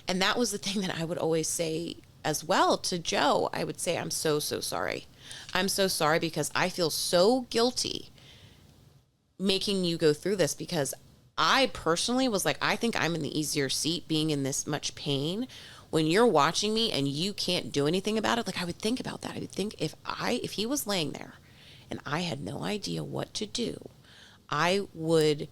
And that was the thing that I would always say as well to Joe. I would say, I'm so sorry. I'm so sorry because I feel so guilty making you go through this, because I personally was like, I think I'm in the easier seat being in this much pain. When you're watching me and you can't do anything about it, like I would think about that. I would think if he was laying there and I had no idea what to do, I would,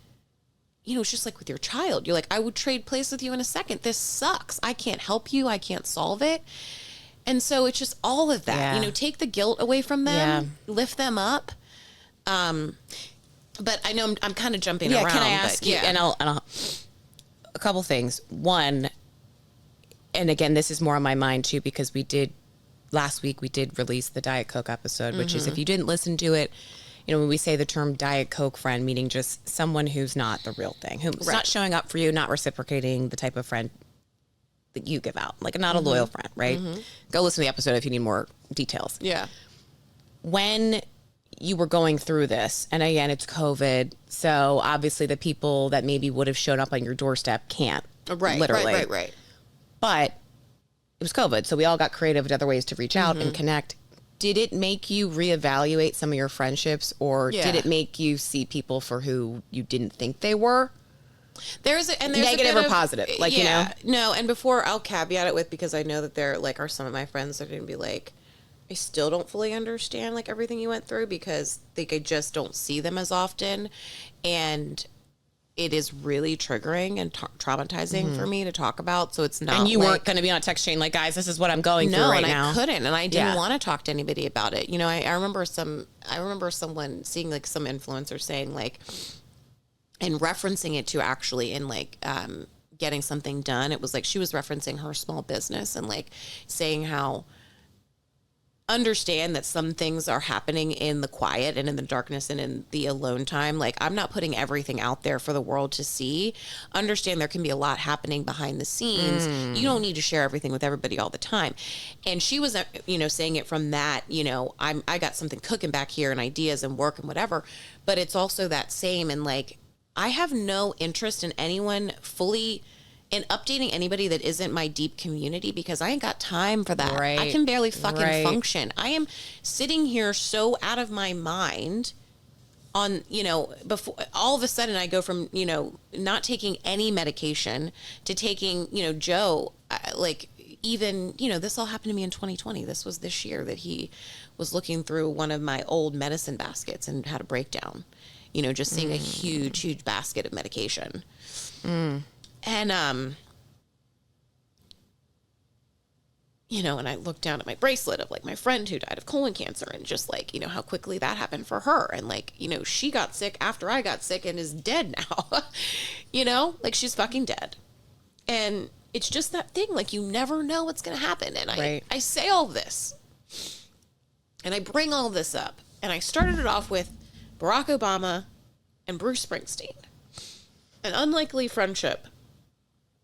it's just like with your child. You're like, I would trade place with you in a second. This sucks. I can't help you. I can't solve it. And so it's just all of that, take the guilt away from them, lift them up. But I know I'm kind of jumping around. Can I ask you, and I'll a couple things. One, and again, this is more on my mind too, because last week we did release the Diet Coke episode, which is, if you didn't listen to it, when we say the term Diet Coke friend, meaning just someone who's not the real thing, who's not showing up for you, not reciprocating the type of friend that you give out, like not a loyal friend, right? Go listen to the episode if you need more details. Yeah. When you were going through this, and again, it's COVID, so obviously the people that maybe would have shown up on your doorstep can't. Literally. Right. But it was COVID, so we all got creative with other ways to reach out and connect. Did it make you reevaluate some of your friendships, or did it make you see people for who you didn't think they were? There's negative or positive, No, and before I'll caveat it with, because I know that there are some of my friends that are going to be like, I still don't fully understand everything you went through, because I just don't see them as often, and it is really triggering and traumatizing for me to talk about. So it's not. And you weren't going to be on a text chain like, guys, this is what I'm going through right now. No, and I couldn't, and I didn't want to talk to anybody about it. I remember someone seeing some influencer saying and referencing it to actually in getting something done. It was she was referencing her small business and saying how understand that some things are happening in the quiet and in the darkness and in the alone time. I'm not putting everything out there for the world to see. Understand there can be a lot happening behind the scenes. You don't need to share everything with everybody all the time. And she was, saying it from that, I got something cooking back here and ideas and work and whatever, but it's also that same. And I have no interest in anyone fully in updating anybody that isn't my deep community, because I ain't got time for that. Right. I can barely fucking function. I am sitting here so out of my mind on, before all of a sudden I go from, not taking any medication to taking, Joe, even, this all happened to me in 2020. This was this year that he was looking through one of my old medicine baskets and had a breakdown, just seeing a huge basket of medication. And, and I looked down at my bracelet of my friend who died of colon cancer, and just how quickly that happened for her. And she got sick after I got sick and is dead now, she's fucking dead. And it's just that thing, you never know what's going to happen. And I say all this and I bring all this up, and I started it off with Barack Obama and Bruce Springsteen, an unlikely friendship.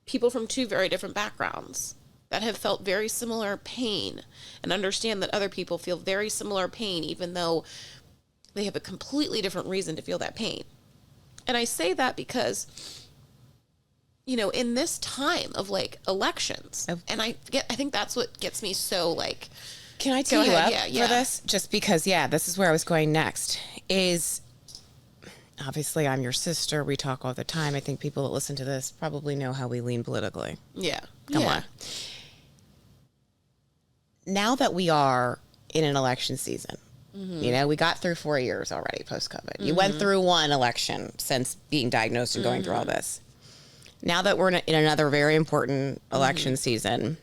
People from two very different backgrounds that have felt very similar pain, and understand that other people feel very similar pain, even though they have a completely different reason to feel that pain. And I say that because, in this time of elections, and I think that's what gets me so Can I tee you up for this? Just because, this is where I was going next. Is obviously I'm your sister. We talk all the time. I think people that listen to this probably know how we lean politically. Yeah. Come on. Now that we are in an election season, You know, we got through 4 years already post-COVID. You went through one election since being diagnosed and going through all this. Now that we're in another very important election season,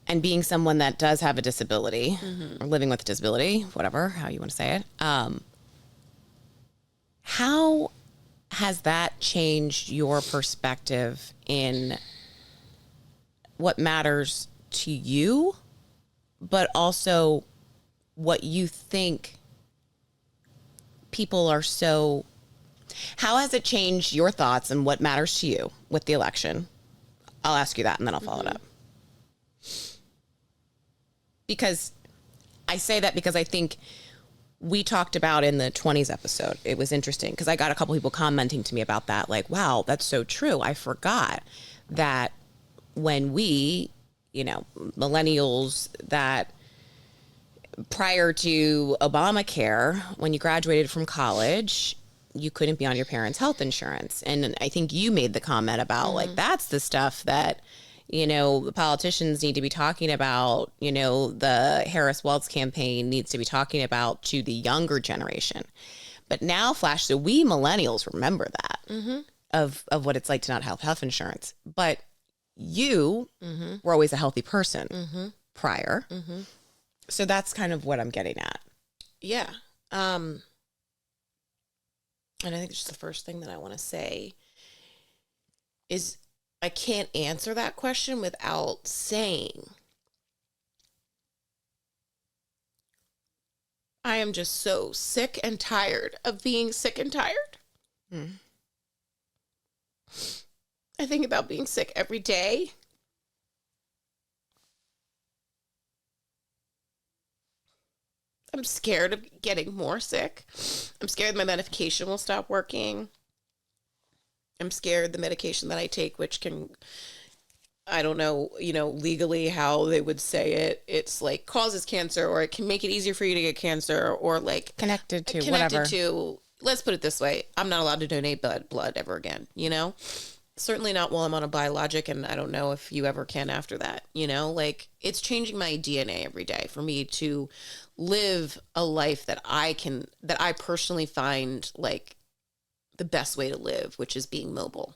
and being someone that does have a disability, or living with a disability, whatever, how you want to say it, how has that changed your perspective in what matters to you, but also what you think people are so... How has it changed your thoughts and what matters to you with the election? I'll ask you that and then I'll follow it up. Because I say that because I think we talked about in the 20s episode, it was interesting because I got a couple people commenting to me about that. Like, wow, that's so true. I forgot that when we, you know, millennials, that prior to Obamacare, when you graduated from college, you couldn't be on your parents' health insurance. And I think you made the comment about like, that's the stuff that, you know, the politicians need to be talking about, you know, the Harris Wells campaign needs to be talking about to the younger generation. But now, Flash, so we millennials remember that of what it's like to not have health insurance. But you were always a healthy person prior. So that's kind of what I'm getting at. Yeah. And I think just the first thing that I want to say is I can't answer that question without saying I am just so sick and tired of being sick and tired. I think about being sick every day. I'm scared of getting more sick. I'm scared my medication will stop working. I'm scared the medication that I take, which can, I don't know, you know, legally how they would say it. It's like causes cancer, or it can make it easier for you to get cancer, or like Connected to, let's put it this way. I'm not allowed to donate blood ever again, you know? Certainly not while I'm on a biologic, and I don't know if you ever can after that, you know? Like, it's changing my DNA every day for me to live a life that I personally find like the best way to live, which is being mobile.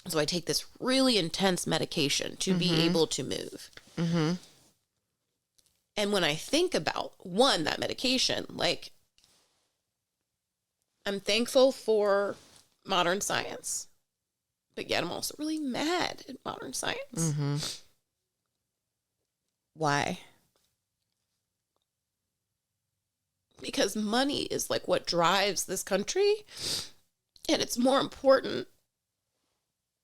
So I take this really intense medication to be able to move. And when I think about that medication, like, I'm thankful for modern science, but yet I'm also really mad at modern science. Why? Because money is like what drives this country, and it's more important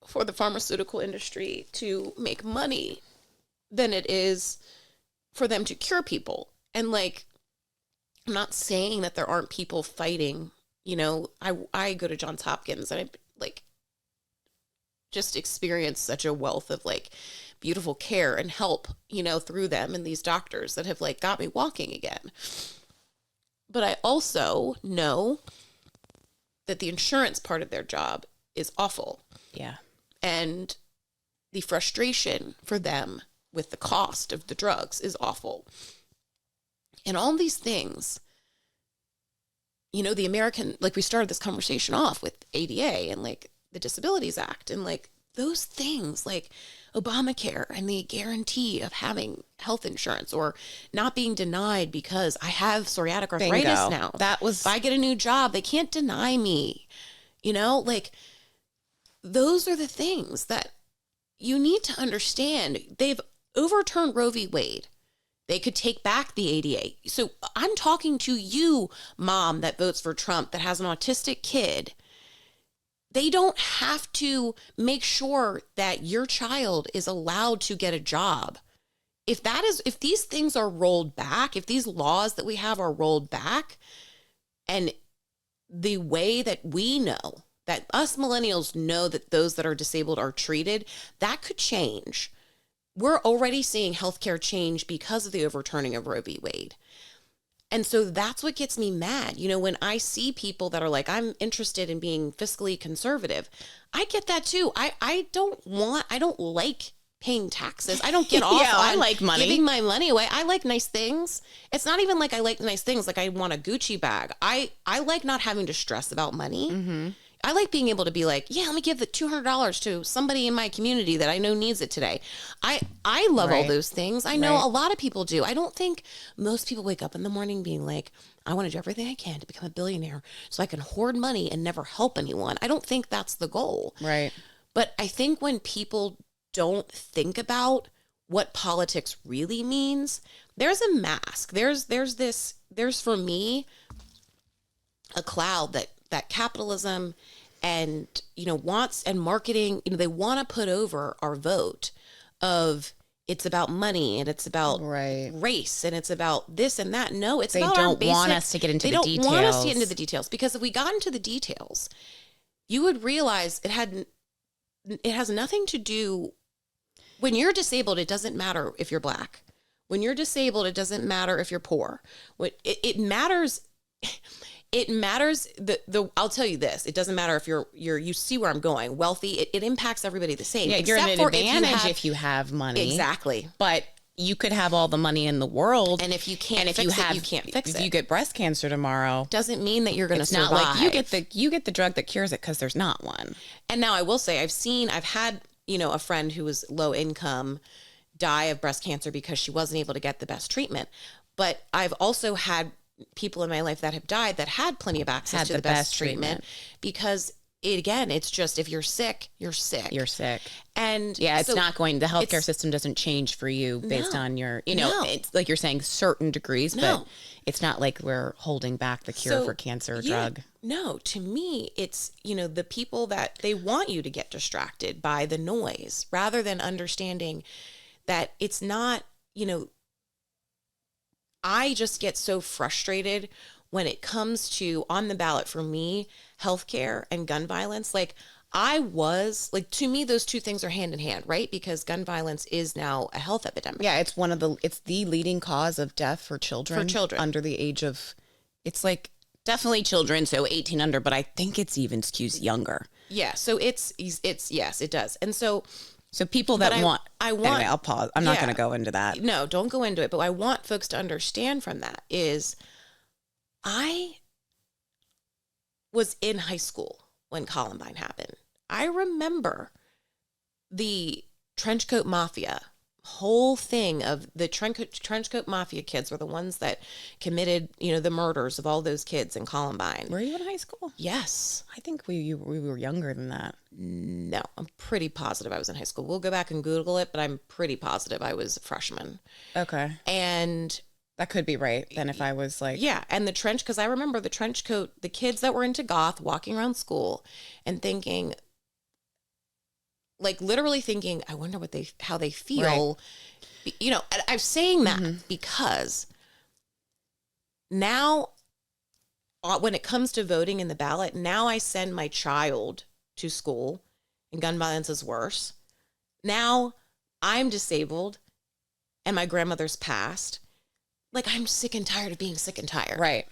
for the pharmaceutical industry to make money than it is for them to cure people. And like, I'm not saying that there aren't people fighting, you know. I go to Johns Hopkins and I like just experience such a wealth of like beautiful care and help, you know, through them and these doctors that have like got me walking again. But I also know that the insurance part of their job is awful. Yeah. And the frustration for them with the cost of the drugs is awful. And all these things, you know, the American, like we started this conversation off with ADA and like the Disabilities Act and like those things, like Obamacare and the guarantee of having health insurance or not being denied because I have psoriatic arthritis now. That was... If I get a new job, they can't deny me. You know, like those are the things that you need to understand. They've overturned Roe v. Wade. They could take back the ADA. So I'm talking to you, mom, that votes for Trump, that has an autistic kid. They don't have to make sure that your child is allowed to get a job. If these things are rolled back, if these laws that we have are rolled back, and the way that we know, that us millennials know that those that are disabled are treated, that could change. We're already seeing healthcare change because of the overturning of Roe v. Wade. And so that's what gets me mad. You know, when I see people that are like, I'm interested in being fiscally conservative, I get that too. I don't like paying taxes. I don't get off Yeah, I on like money. giving my money away. I like nice things. It's not even like I like nice things. Like I want a Gucci bag. I like not having to stress about money. Mm-hmm. I like being able to be like, yeah, let me give the $200 to somebody in my community that I know needs it today. I love all Right. those things. I know Right. a lot of people do. I don't think most people wake up in the morning being like, I want to do everything I can to become a billionaire so I can hoard money and never help anyone. I don't think that's the goal. Right. But I think when people don't think about what politics really means, there's a mask. There's for me a cloud that capitalism and wants and marketing, they want to put over our vote of it's about money and it's about Right. race and it's about this and that. No, it's They about our don't want basic- us to get into they the don't want us to get details. into the details, because if we got into the details, you would realize it has nothing to do. When you're disabled, it doesn't matter if you're black. When you're disabled, it doesn't matter if you're poor. It matters. It matters. I'll tell you this. It doesn't matter if you see where I'm going. Wealthy. It impacts everybody the same. Yeah, you're at except an for advantage if you have money. Exactly. But you could have all the money in the world, And if you can't and if fix you it, have, you can't fix if it. you get breast cancer tomorrow, Doesn't mean that you're going to it's survive. not like you get the drug that cures it, because there's not one. And now I will say, I've had, a friend who was low income die of breast cancer because she wasn't able to get the best treatment. But I've also had people in my life that have died that had plenty of access Had to the the best best treatment, treatment. because it's just, if you're sick, you're sick. You're sick. And Yeah, it's so not going. The healthcare it's- system doesn't change for you based No. on your. No. It's like you're saying certain degrees, No. but it's not like we're holding back the cure So, for cancer yeah, drug. No, to me, it's, the people that they want you to get distracted by the noise rather than understanding that it's not, I just get so frustrated when it comes to, on the ballot for me, healthcare and gun violence. Like, to me, those two things are hand in hand, right? Because gun violence is now a health epidemic. Yeah, it's the leading cause of death for children. For children. Under the age of, it's like definitely children, so 18 under, but I think it's even skews younger. Yeah. So it's yes, it does. And so, So people that But want, I want- anyway, I'll pause. I'm not Yeah. going to go into that. no, don't go into it. But what I want folks to understand from that is, I was in high school when Columbine happened. I remember the trenchcoat mafia, whole thing of the trenchcoat mafia kids were the ones that committed, the murders of all those kids in Columbine. Were you in high school? Yes. I think we were younger than that. No, I'm pretty positive I was in high school. We'll go back and Google it, but I'm pretty positive I was a freshman. Okay. And That could be right. Then if I was like, yeah, and because I remember the trench coat, the kids that were into goth walking around school and thinking, like literally thinking, I wonder how they feel. And I'm saying that because now, when it comes to voting in the ballot, now I send my child to school and gun violence is worse. Now I'm disabled and my grandmother's passed. Like, I'm sick and tired of being sick and tired. right.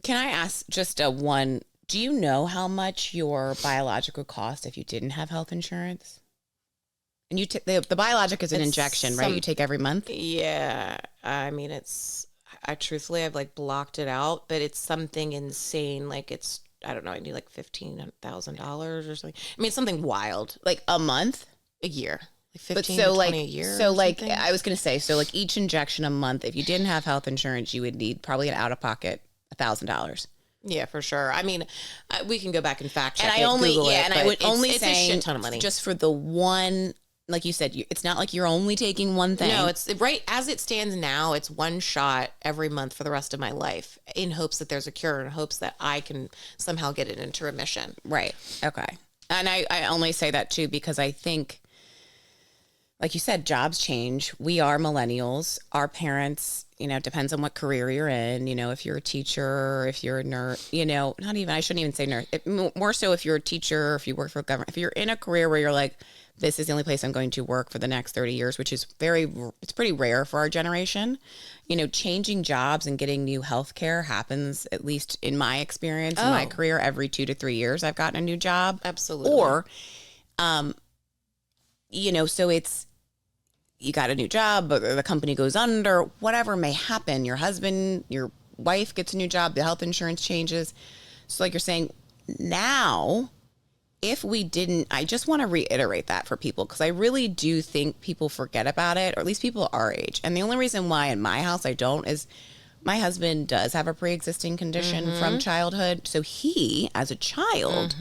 Can I ask just one? Do you know how much your biologic would cost if you didn't have health insurance? And the biologic is an It's injection, right? You take every month. Yeah. I mean, I've like blocked it out, but it's something insane. Like, I don't know, I need like $15,000 or something. I mean, it's something wild. Like a month? A year. Like But 15 so to like 20 a year. so or like something. I was gonna say, so like each injection a month, if you didn't have health insurance, you would need probably an out of pocket $1,000. Yeah, for sure. I mean, we can go back and fact check And it, I only Google it, and I but would only it's say a shit ton of money. just for the one, like you said, it's not like you're only taking one thing. No, it's right as it stands now. It's one shot every month for the rest of my life, in hopes that there's a cure, in hopes that I can somehow get it into remission. right. Okay. And I only say that too because I think, like you said, jobs change. We are millennials. Our parents, depends on what career you're in. If you're a teacher, if you're a nurse, not even, I shouldn't even say nurse. More so if you're a teacher, if you work for government, if you're in a career where you're like, this is the only place I'm going to work for the next 30 years, which is it's pretty rare for our generation. Changing jobs and getting new health care happens, at least in my experience, in my career, every 2 to 3 years, I've gotten a new job. Absolutely. Or, so you got a new job, or the company goes under, whatever may happen, your husband, your wife gets a new job, the health insurance changes. So like you're saying, now, if we didn't, I just want to reiterate that for people, because I really do think people forget about it, or at least people our age. And the only reason why in my house I don't is my husband does have a pre-existing condition from childhood. So he, as a child,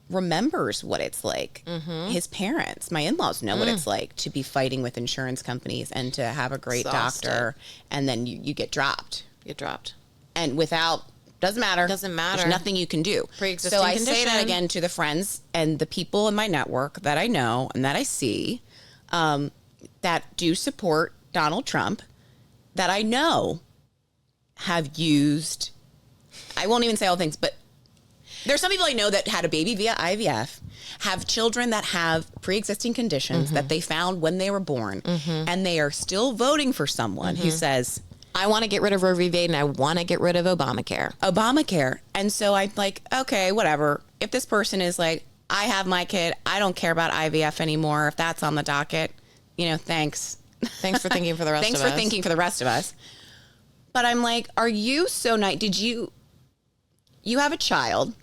remembers what it's like. His parents, my in-laws, know what it's like to be fighting with insurance companies and to have a great doctor, and then you get dropped. Get dropped. And without... Doesn't matter. There's nothing you can do. Pre-existing so I condition. say that again to the friends and the people in my network that I know and that I see that do support Donald Trump, that I know have used, I won't even say all things, but there's some people I know that had a baby via IVF, have children that have pre-existing conditions that they found when they were born, and they are still voting for someone who says, I want to get rid of Roe v. Wade and I want to get rid of Obamacare. And so I'm like, okay, whatever. If this person is like, I have my kid, I don't care about IVF anymore. If that's on the docket, thanks. Thanks for thinking for the rest of us. Thanks for thinking for the rest of us. But I'm like, are you so nice? You have a child.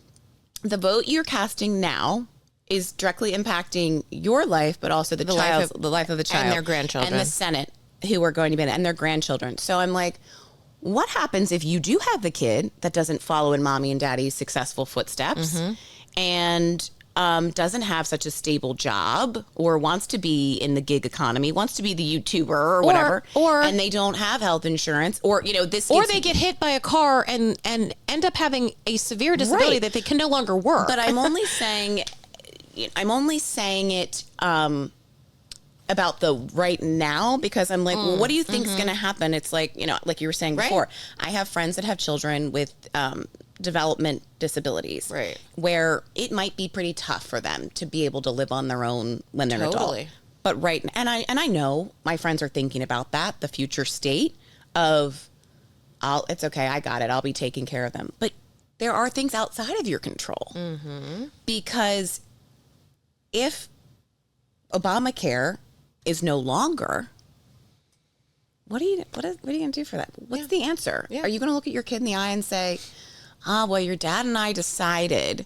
The vote you're casting now is directly impacting your life, but also the life of the child. And their grandchildren. And the Senate, who are going to be in it, and their grandchildren. So I'm like, what happens if you do have the kid that doesn't follow in mommy and daddy's successful footsteps and doesn't have such a stable job, or wants to be in the gig economy, wants to be the YouTuber or whatever, and they don't have health insurance, or they get hit by a car and end up having a severe disability that they can no longer work. But I'm only saying it about the right now, because I'm like, well, what do you think is going to happen? It's like, like you were saying before, I have friends that have children with development disabilities, where it might be pretty tough for them to be able to live on their own when they're an adult. But and I know my friends are thinking about that, the future state of, it's okay, I got it, I'll be taking care of them. But there are things outside of your control, because if Obamacare is no longer, what are you going to do for that? What's the answer? Are you going to look at your kid in the eye and say, well, your dad and I decided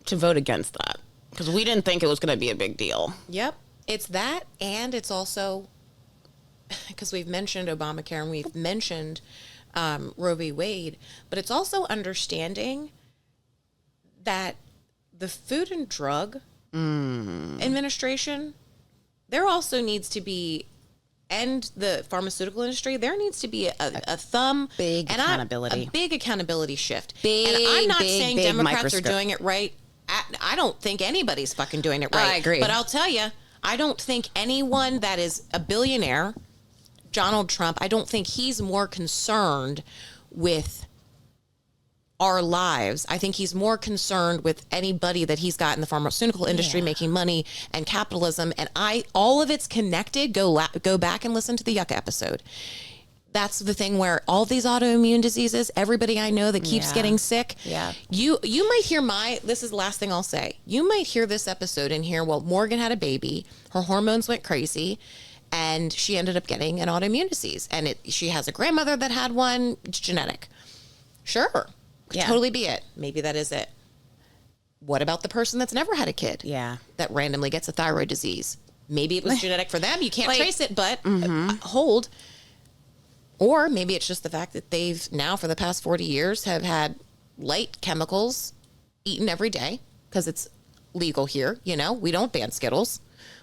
to vote against that because we didn't think it was going to be a big deal? Yep. It's that, and it's also, because we've mentioned Obamacare and we've mentioned Roe v. Wade, but it's also understanding that the Food and Drug Administration, there also needs to be, and the pharmaceutical industry, there needs to be a big accountability shift. And I'm not saying Democrats are doing it right. I don't think anybody's fucking doing it right. I agree. But I'll tell you, I don't think anyone that is a billionaire, Donald Trump, I don't think he's more concerned with our lives. I think he's more concerned with anybody that he's got in the pharmaceutical industry making money and capitalism. And all of it's connected. Go back and listen to the Yucca episode. That's the thing where all these autoimmune diseases, everybody I know that keeps getting sick. Yeah. You might hear this is the last thing I'll say. You might hear this episode and hear, well, Morgan had a baby, her hormones went crazy, and she ended up getting an autoimmune disease. And she has a grandmother that had one. It's genetic. Sure. Could totally be it. Maybe that is it. What about the person that's never had a kid? Yeah. That randomly gets a thyroid disease. Maybe it was genetic for them. You can't trace it, but hold. Or maybe it's just the fact that they've now for the past 40 years have had light chemicals eaten every day because it's legal here. We don't ban Skittles.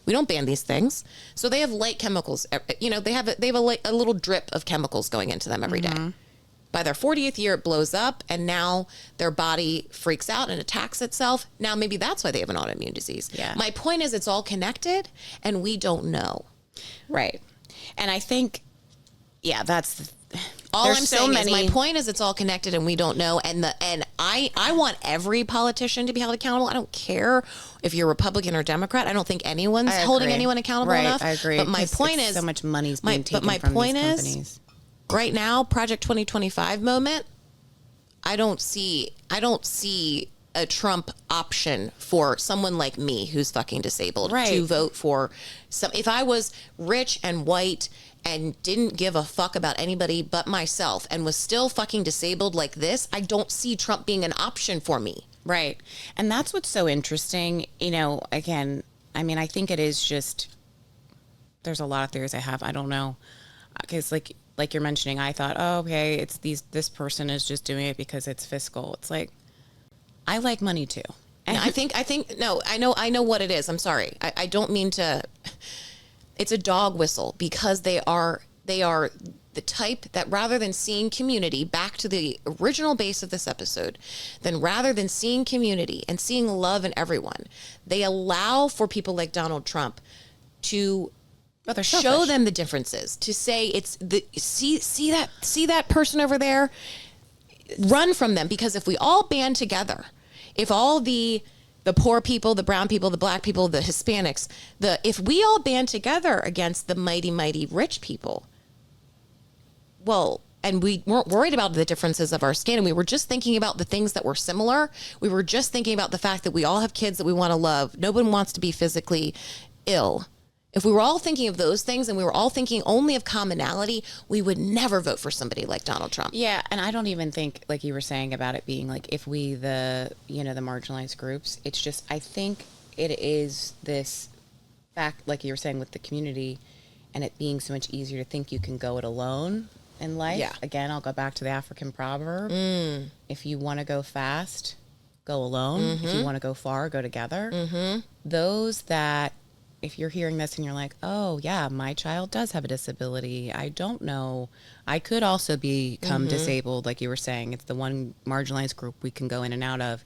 We don't ban these things. So they have light chemicals. They have a little drip of chemicals going into them every day. By their 40th year, it blows up, and now their body freaks out and attacks itself. Now, maybe that's why they have an autoimmune disease. Yeah. My point is it's all connected, and we don't know. Right. And I think, that's... All I'm saying is my point is it's all connected, and we don't know. And I want every politician to be held accountable. I don't care if you're Republican or Democrat. I don't think anyone's holding anyone accountable enough. I agree. But my point is... so much money's being taken from these companies. Right now, Project 2025 moment, I don't see a Trump option for someone like me who's fucking disabled Right. to vote for some. If I was rich and white and didn't give a fuck about anybody but myself and was still fucking disabled like this, I don't see Trump being an option for me. Right. And that's what's so interesting. You know, again, I mean, I think it is just, there's a lot of theories I have. I don't know. Because like you're mentioning, I thought, oh, okay, it's this person is just doing it because it's fiscal. It's like, I like money too. And I think no, I know what it is. I'm sorry. I don't mean to. It's a dog whistle because they are the type that rather than seeing community, back to the original base of this episode, then rather than seeing community and seeing love in everyone, they allow for people like Donald Trump to they're show selfish. them the differences, to say it's the see that person over there, run from them. Because if we all band together, if all the poor people, the brown people, the black people, the Hispanics, if we all band together against the mighty, mighty rich people, well, and we weren't worried about the differences of our skin, and we were just thinking about the things that were similar. We were just thinking about the fact that we all have kids that we want to love. No one wants to be physically ill. If we were all thinking of those things and we were all thinking only of commonality, we would never vote for somebody like Donald Trump. Yeah, and I don't even think, like you were saying about it being like, if we, the marginalized groups, it's just, I think it is this fact, like you were saying with the community, and it being so much easier to think you can go it alone in life. Yeah. Again, I'll go back to the African proverb. If you want to go fast, go alone. If you want to go far, go together. Those that, if you're hearing this and you're like, oh yeah, my child does have a disability, I don't know, I could also become disabled, like you were saying, it's the one marginalized group we can go in and out of.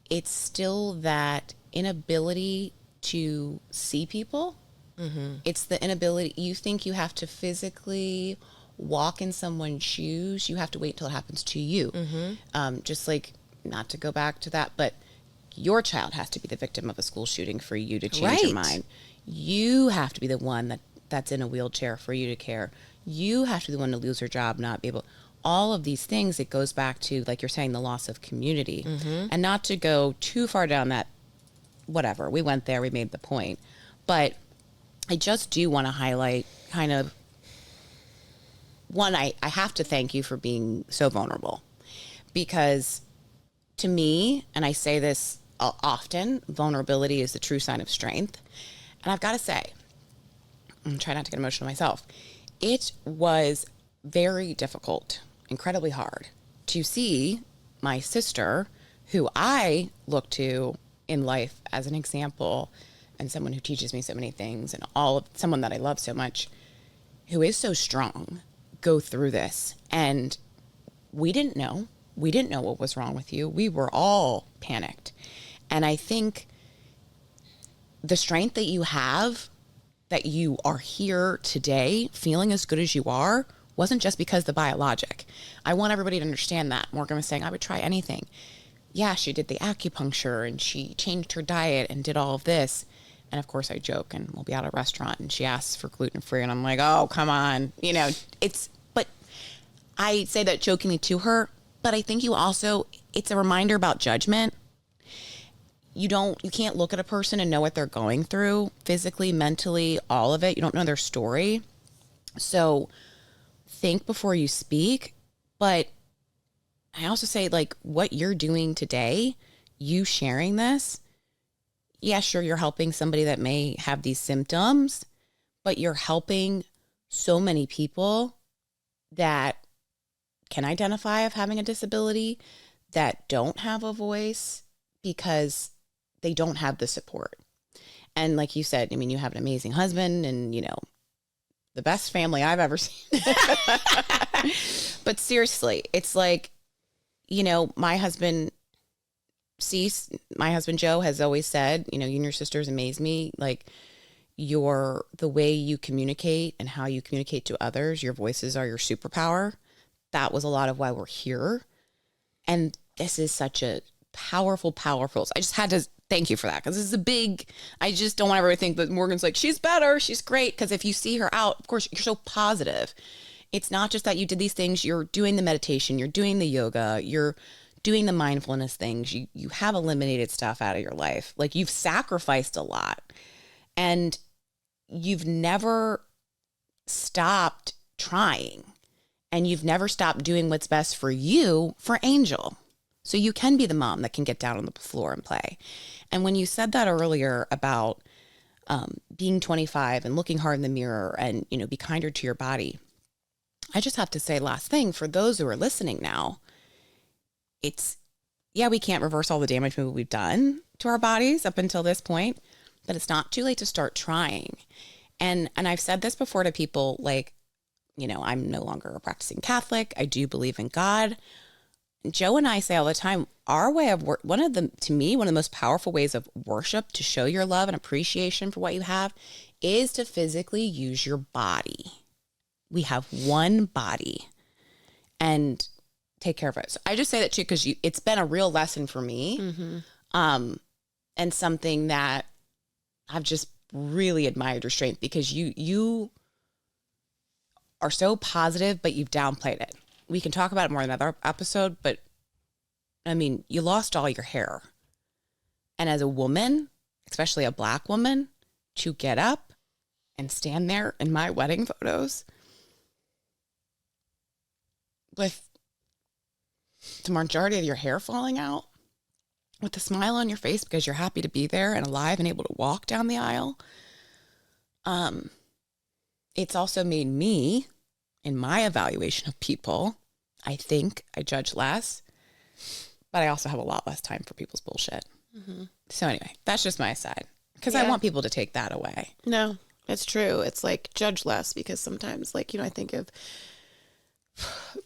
It's still that inability to see people. It's the inability, you think you have to physically walk in someone's shoes, you have to wait till it happens to you. Just like, not to go back to that, but your child has to be the victim of a school shooting for you to change your mind. You have to be the one that's in a wheelchair for you to care. You have to be the one to lose your job, not be able. All of these things, it goes back to, like you're saying, the loss of community. And not to go too far down that, whatever, we went there, we made the point. But I just do want to highlight kind of, one, I have to thank you for being so vulnerable. Because to me, and I say this often, vulnerability is the true sign of strength. And I've got to say, I'm trying not to get emotional myself, it was very difficult, incredibly hard to see my sister, who I look to in life as an example and someone who teaches me so many things, and someone that I love so much, who is so strong, go through this. And we didn't know what was wrong with you. We were all panicked. And I think the strength that you have, that you are here today feeling as good as you are, wasn't just because the biologic. I want everybody to understand that. Morgan was saying, I would try anything. Yeah, she did the acupuncture and she changed her diet and did all of this. And of course I joke, and we'll be at a restaurant and she asks for gluten-free and I'm like, oh, come on. But I say that jokingly to her, but I think it's a reminder about judgment. You can't look at a person and know what they're going through physically, mentally, all of it. You don't know their story. So think before you speak. But I also say, like, what you're doing today, you sharing this, yeah, sure, you're helping somebody that may have these symptoms, but you're helping so many people that can identify of having a disability, that don't have a voice because they don't have the support. And like you said, I mean, you have an amazing husband and, the best family I've ever seen. But seriously, it's like, my husband Joe has always said, you and your sisters amaze me. Like, the way you communicate and how you communicate to others, your voices are your superpower. That was a lot of why we're here. And this is such a powerful. So I just had to thank you for that, because this is I just don't want everyone to think that Morgan's like, she's better, she's great. Because if you see her out, of course, you're so positive. It's not just that you did these things. You're doing the meditation, you're doing the yoga, you're doing the mindfulness things, you have eliminated stuff out of your life. Like, you've sacrificed a lot, and you've never stopped trying, and you've never stopped doing what's best for you, for Angel. So you can be the mom that can get down on the floor and play. And when you said that earlier about being 25 and looking hard in the mirror and, you know, be kinder to your body, I just have to say, last thing, for those who are listening now, it's, yeah, we can't reverse all the damage maybe we've done to our bodies up until this point, but it's not too late to start trying. And I've said this before to people, like, you know, I'm no longer a practicing Catholic. I do believe in God. Joe and I say all the time, our way of work, to me, one of the most powerful ways of worship to show your love and appreciation for what you have is to physically use your body. We have one body, and take care of it. So I just say that too, because it's been a real lesson for me, and something that I've just really admired your strength, because you are so positive, but you've downplayed it. We can talk about it more in another episode, but I mean, you lost all your hair. And as a woman, especially a Black woman, to get up and stand there in my wedding photos with the majority of your hair falling out, with a smile on your face because you're happy to be there and alive and able to walk down the aisle. It's also made me, in my evaluation of people, I think I judge less, but I also have a lot less time for people's bullshit. So anyway, that's just my side, because I want people to take that away. No, it's true. It's like, judge less, because sometimes, like, you know, I think of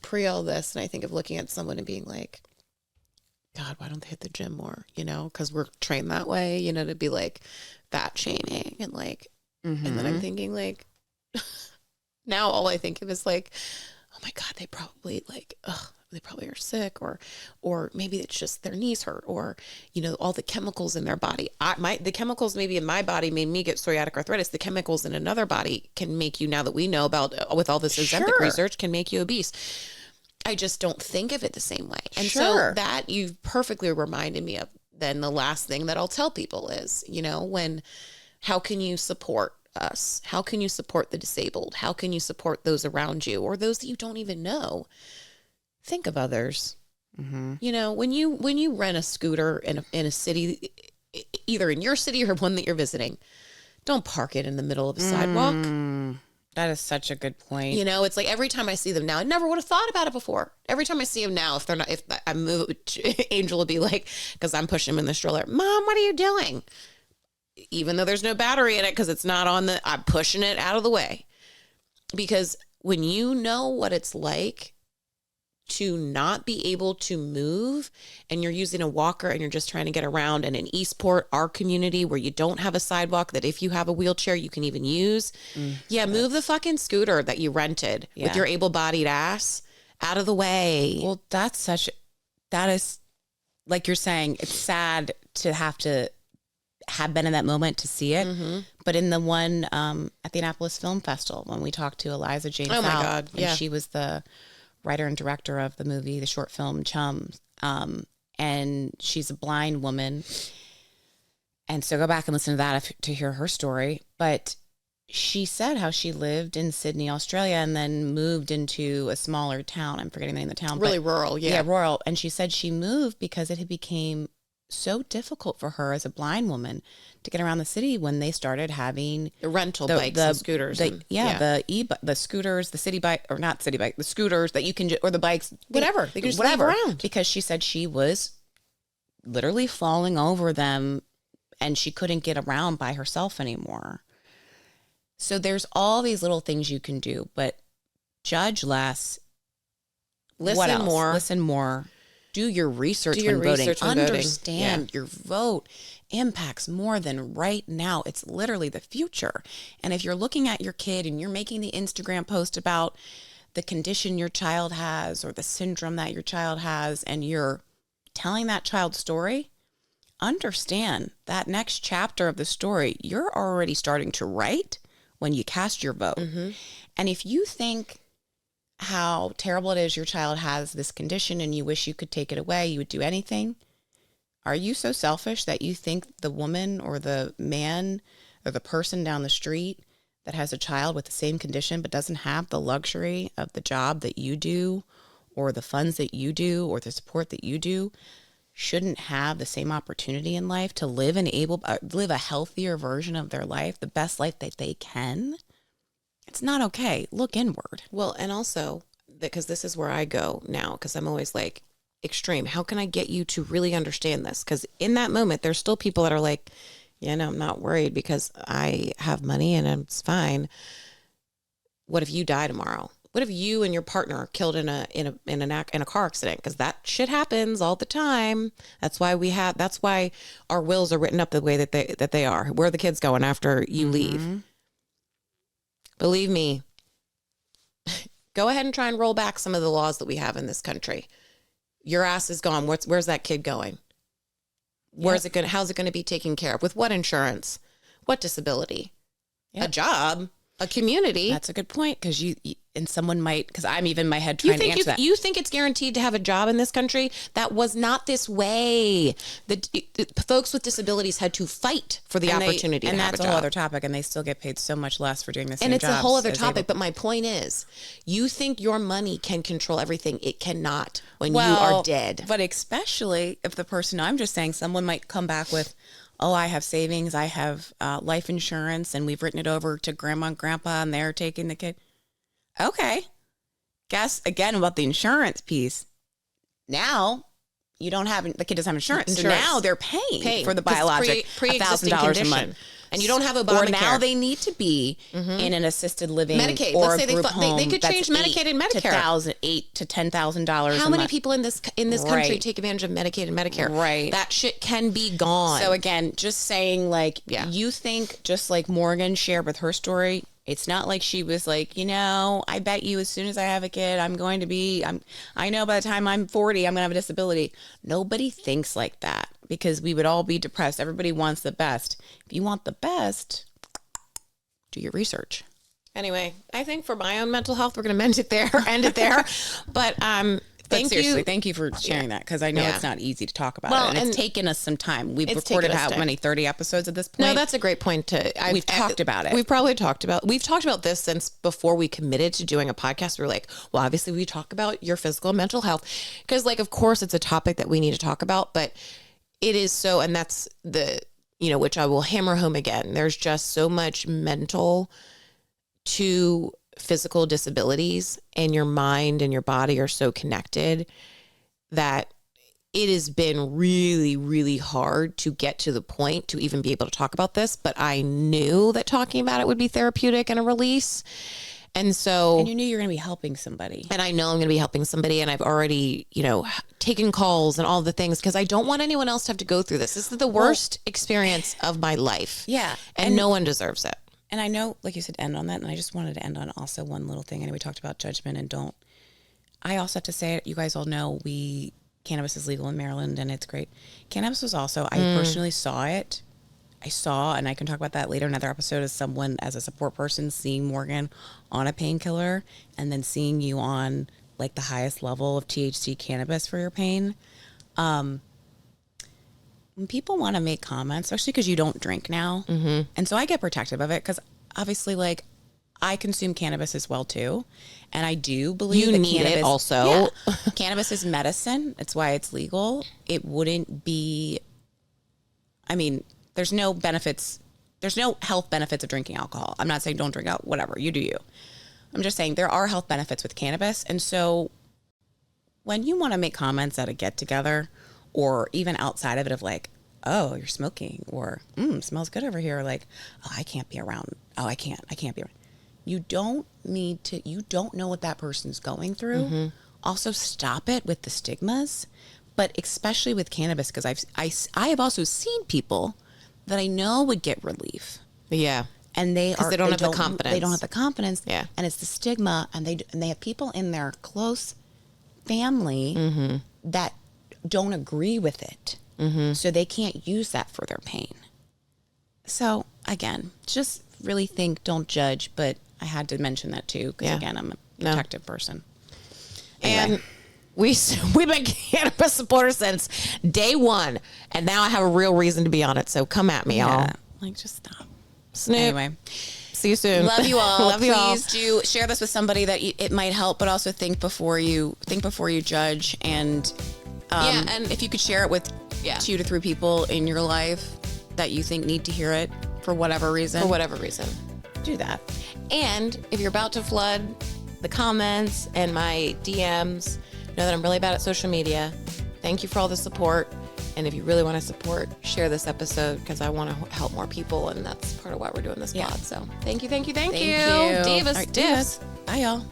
pre all this, and I think of looking at someone and being like, God, why don't they hit the gym more? You know, because we're trained that way, you know, to be like fat shaming and like, and then I'm thinking like, now all I think of is like, oh my God, they probably like, they probably are sick, or maybe it's just their knees hurt, or, you know, all the chemicals in their body. The chemicals maybe in my body made me get psoriatic arthritis. The chemicals in another body can make you, now that we know about with all this Ozempic research, can make you obese. I just don't think of it the same way. And so that you've perfectly reminded me of then the last thing that I'll tell people is, you know, how can you support us? How can you support the disabled? How can you support those around you, or those that you don't even know? Think of others. You know, when you rent a scooter in a city, either in your city or one that you're visiting, don't park it in the middle of a sidewalk. That is such a good point. You know, it's like every time I see them now, I never would have thought about it before. Every time I see them now, if I move, Angel will be like, because I'm pushing him in the stroller, Mom, what are you doing? Even though there's no battery in it, because it's not on I'm pushing it out of the way. Because when you know what it's like to not be able to move, and you're using a walker and you're just trying to get around, and in Eastport, our community, where you don't have a sidewalk that if you have a wheelchair you can even use, move the fucking scooter that you rented with your able-bodied ass out of the way. Well, that is, like you're saying, it's sad to have been in that moment to see it. But in the one at the Annapolis Film Festival, when we talked to Eliza Jane Oh my Fowle, God, and she was the writer and director of the movie, the short film Chums. And she's a blind woman. And so go back and listen to that to hear her story. But she said how she lived in Sydney, Australia, and then moved into a smaller town. I'm forgetting the name of the town. Really rural, Yeah, rural. And she said she moved because it had became so difficult for her as a blind woman to get around the city when they started having the rental bikes and scooters. The scooters, the city bike, or not city bike, the scooters that you can, or the bikes, whatever. They can just drive around. Because she said she was literally falling over them and she couldn't get around by herself anymore. So there's all these little things you can do, but judge less. Listen more. Listen more. Do your research when voting. Understand your vote impacts more than right now. It's literally the future. And if you're looking at your kid and you're making the Instagram post about the condition your child has or the syndrome that your child has, and you're telling that child's story, understand that next chapter of the story, you're already starting to write when you cast your vote. And if you think how terrible it is your child has this condition and you wish you could take it away, you would do anything. Are you so selfish that you think the woman or the man or the person down the street that has a child with the same condition but doesn't have the luxury of the job that you do or the funds that you do or the support that you do shouldn't have the same opportunity in life to live live a healthier version of their life, the best life that they can? It's not okay. Look inward. Well, and also, because this is where I go now, because I'm always like, extreme. How can I get you to really understand this? Because in that moment, there's still people that are like, yeah, no, I'm not worried because I have money and it's fine. What if you die tomorrow? What if you and your partner are killed in a car accident? Because that shit happens all the time. That's why our wills are written up the way that they are. Where are the kids going after you leave? Believe me, go ahead and try and roll back some of the laws that we have in this country. Your ass is gone. Where's that kid going? How's it going to be taken care of? With what insurance? What disability? A job? A community? That's a good point, because and someone might, because I'm even in my head trying to answer that. You think it's guaranteed to have a job in this country? That was not this way. The folks with disabilities had to fight for the opportunity to have a job. And that's a whole other topic, and they still get paid so much less for doing the same jobs. And it's a whole other topic, but my point is, you think your money can control everything. It cannot when you are dead. But especially if the person, I'm just saying, someone might come back with, oh, I have savings, I have life insurance, and we've written it over to grandma and grandpa, and they're taking the kid. Okay. Guess again about the insurance piece. Now the kid doesn't have insurance. So now they're paying for the biologic $1,000 a month. And you don't have Obamacare. Or now they need to be in an assisted living Medicaid. or Let's a say group home. They could change Medicaid and Medicare. $8,000 to $10,000. How many people in this country take advantage of Medicaid and Medicare? Right. That shit can be gone. So again, just saying, like, you think, just like Morgan shared with her story, it's not like she was like, I bet you as soon as I have a kid, I know by the time I'm 40, I'm going to have a disability. Nobody thinks like that, because we would all be depressed. Everybody wants the best. If you want the best, do your research. Anyway, I think for my own mental health, we're going to end it there. But thank you for sharing that, because I know it's not easy to talk about it, and it's taken us some time. We've recorded how many 30 episodes at this point? No, that's a great point. We've talked about it. We've talked about this since before we committed to doing a podcast. We were like, well, obviously we talk about your physical and mental health, because, like, of course it's a topic that we need to talk about, but it is so, and that's which I will hammer home again. There's just so much mental to physical disabilities, and your mind and your body are so connected that it has been really, really hard to get to the point to even be able to talk about this. But I knew that talking about it would be therapeutic and a release. And you knew you were going to be helping somebody. And I know I'm going to be helping somebody. And I've already, taken calls and all the things, because I don't want anyone else to have to go through this. This is the worst experience of my life. Yeah. And no one deserves it. And I know, like you said, end on that. And I just wanted to end on also one little thing. And we talked about judgment and don't. I also have to say it. You guys all know cannabis is legal in Maryland, and it's great. Cannabis was also, I personally saw it. And I can talk about that later in another episode, as a support person, seeing Morgan on a painkiller and then seeing you on like the highest level of THC cannabis for your pain. When people want to make comments, especially because you don't drink now. Mm-hmm. And so I get protective of it, because obviously, like, I consume cannabis as well too. And I do believe you need cannabis, it also. Yeah, cannabis is medicine. It's why it's legal. It wouldn't be, there's no benefits. There's no health benefits of drinking alcohol. I'm not saying don't drink out, whatever, you do you. I'm just saying there are health benefits with cannabis. And so when you want to make comments at a get together, or even outside of it, of like, oh, you're smoking, or smells good over here, or like, oh, I can't be around. Oh, I can't be around. You don't know what that person's going through. Mm-hmm. Also, stop it with the stigmas, but especially with cannabis, because I have also seen people that I know would get relief. Yeah. And they don't have the confidence. They don't have the confidence. Yeah. And it's the stigma, and they have people in their close family that don't agree with it. Mm-hmm. So they can't use that for their pain. So again, just really don't judge, but I had to mention that too, because again, I'm protective person. And we've been cannabis supporters since day one, and now I have a real reason to be on it. So come at me, y'all. Like, just stop. Snoop. Anyway. See you soon. Love you all. Love you all. Please do share this with somebody that it might help, but also think before you judge. And and if you could share it with 2 to 3 people in your life that you think need to hear it for whatever reason. Do that. And if you're about to flood the comments and my DMs, know that I'm really bad at social media. Thank you for all the support. And if you really want to support, share this episode because I want to help more people. And that's part of why we're doing this pod. So thank you. Thank you. Divas. All right, Divas. Bye, y'all.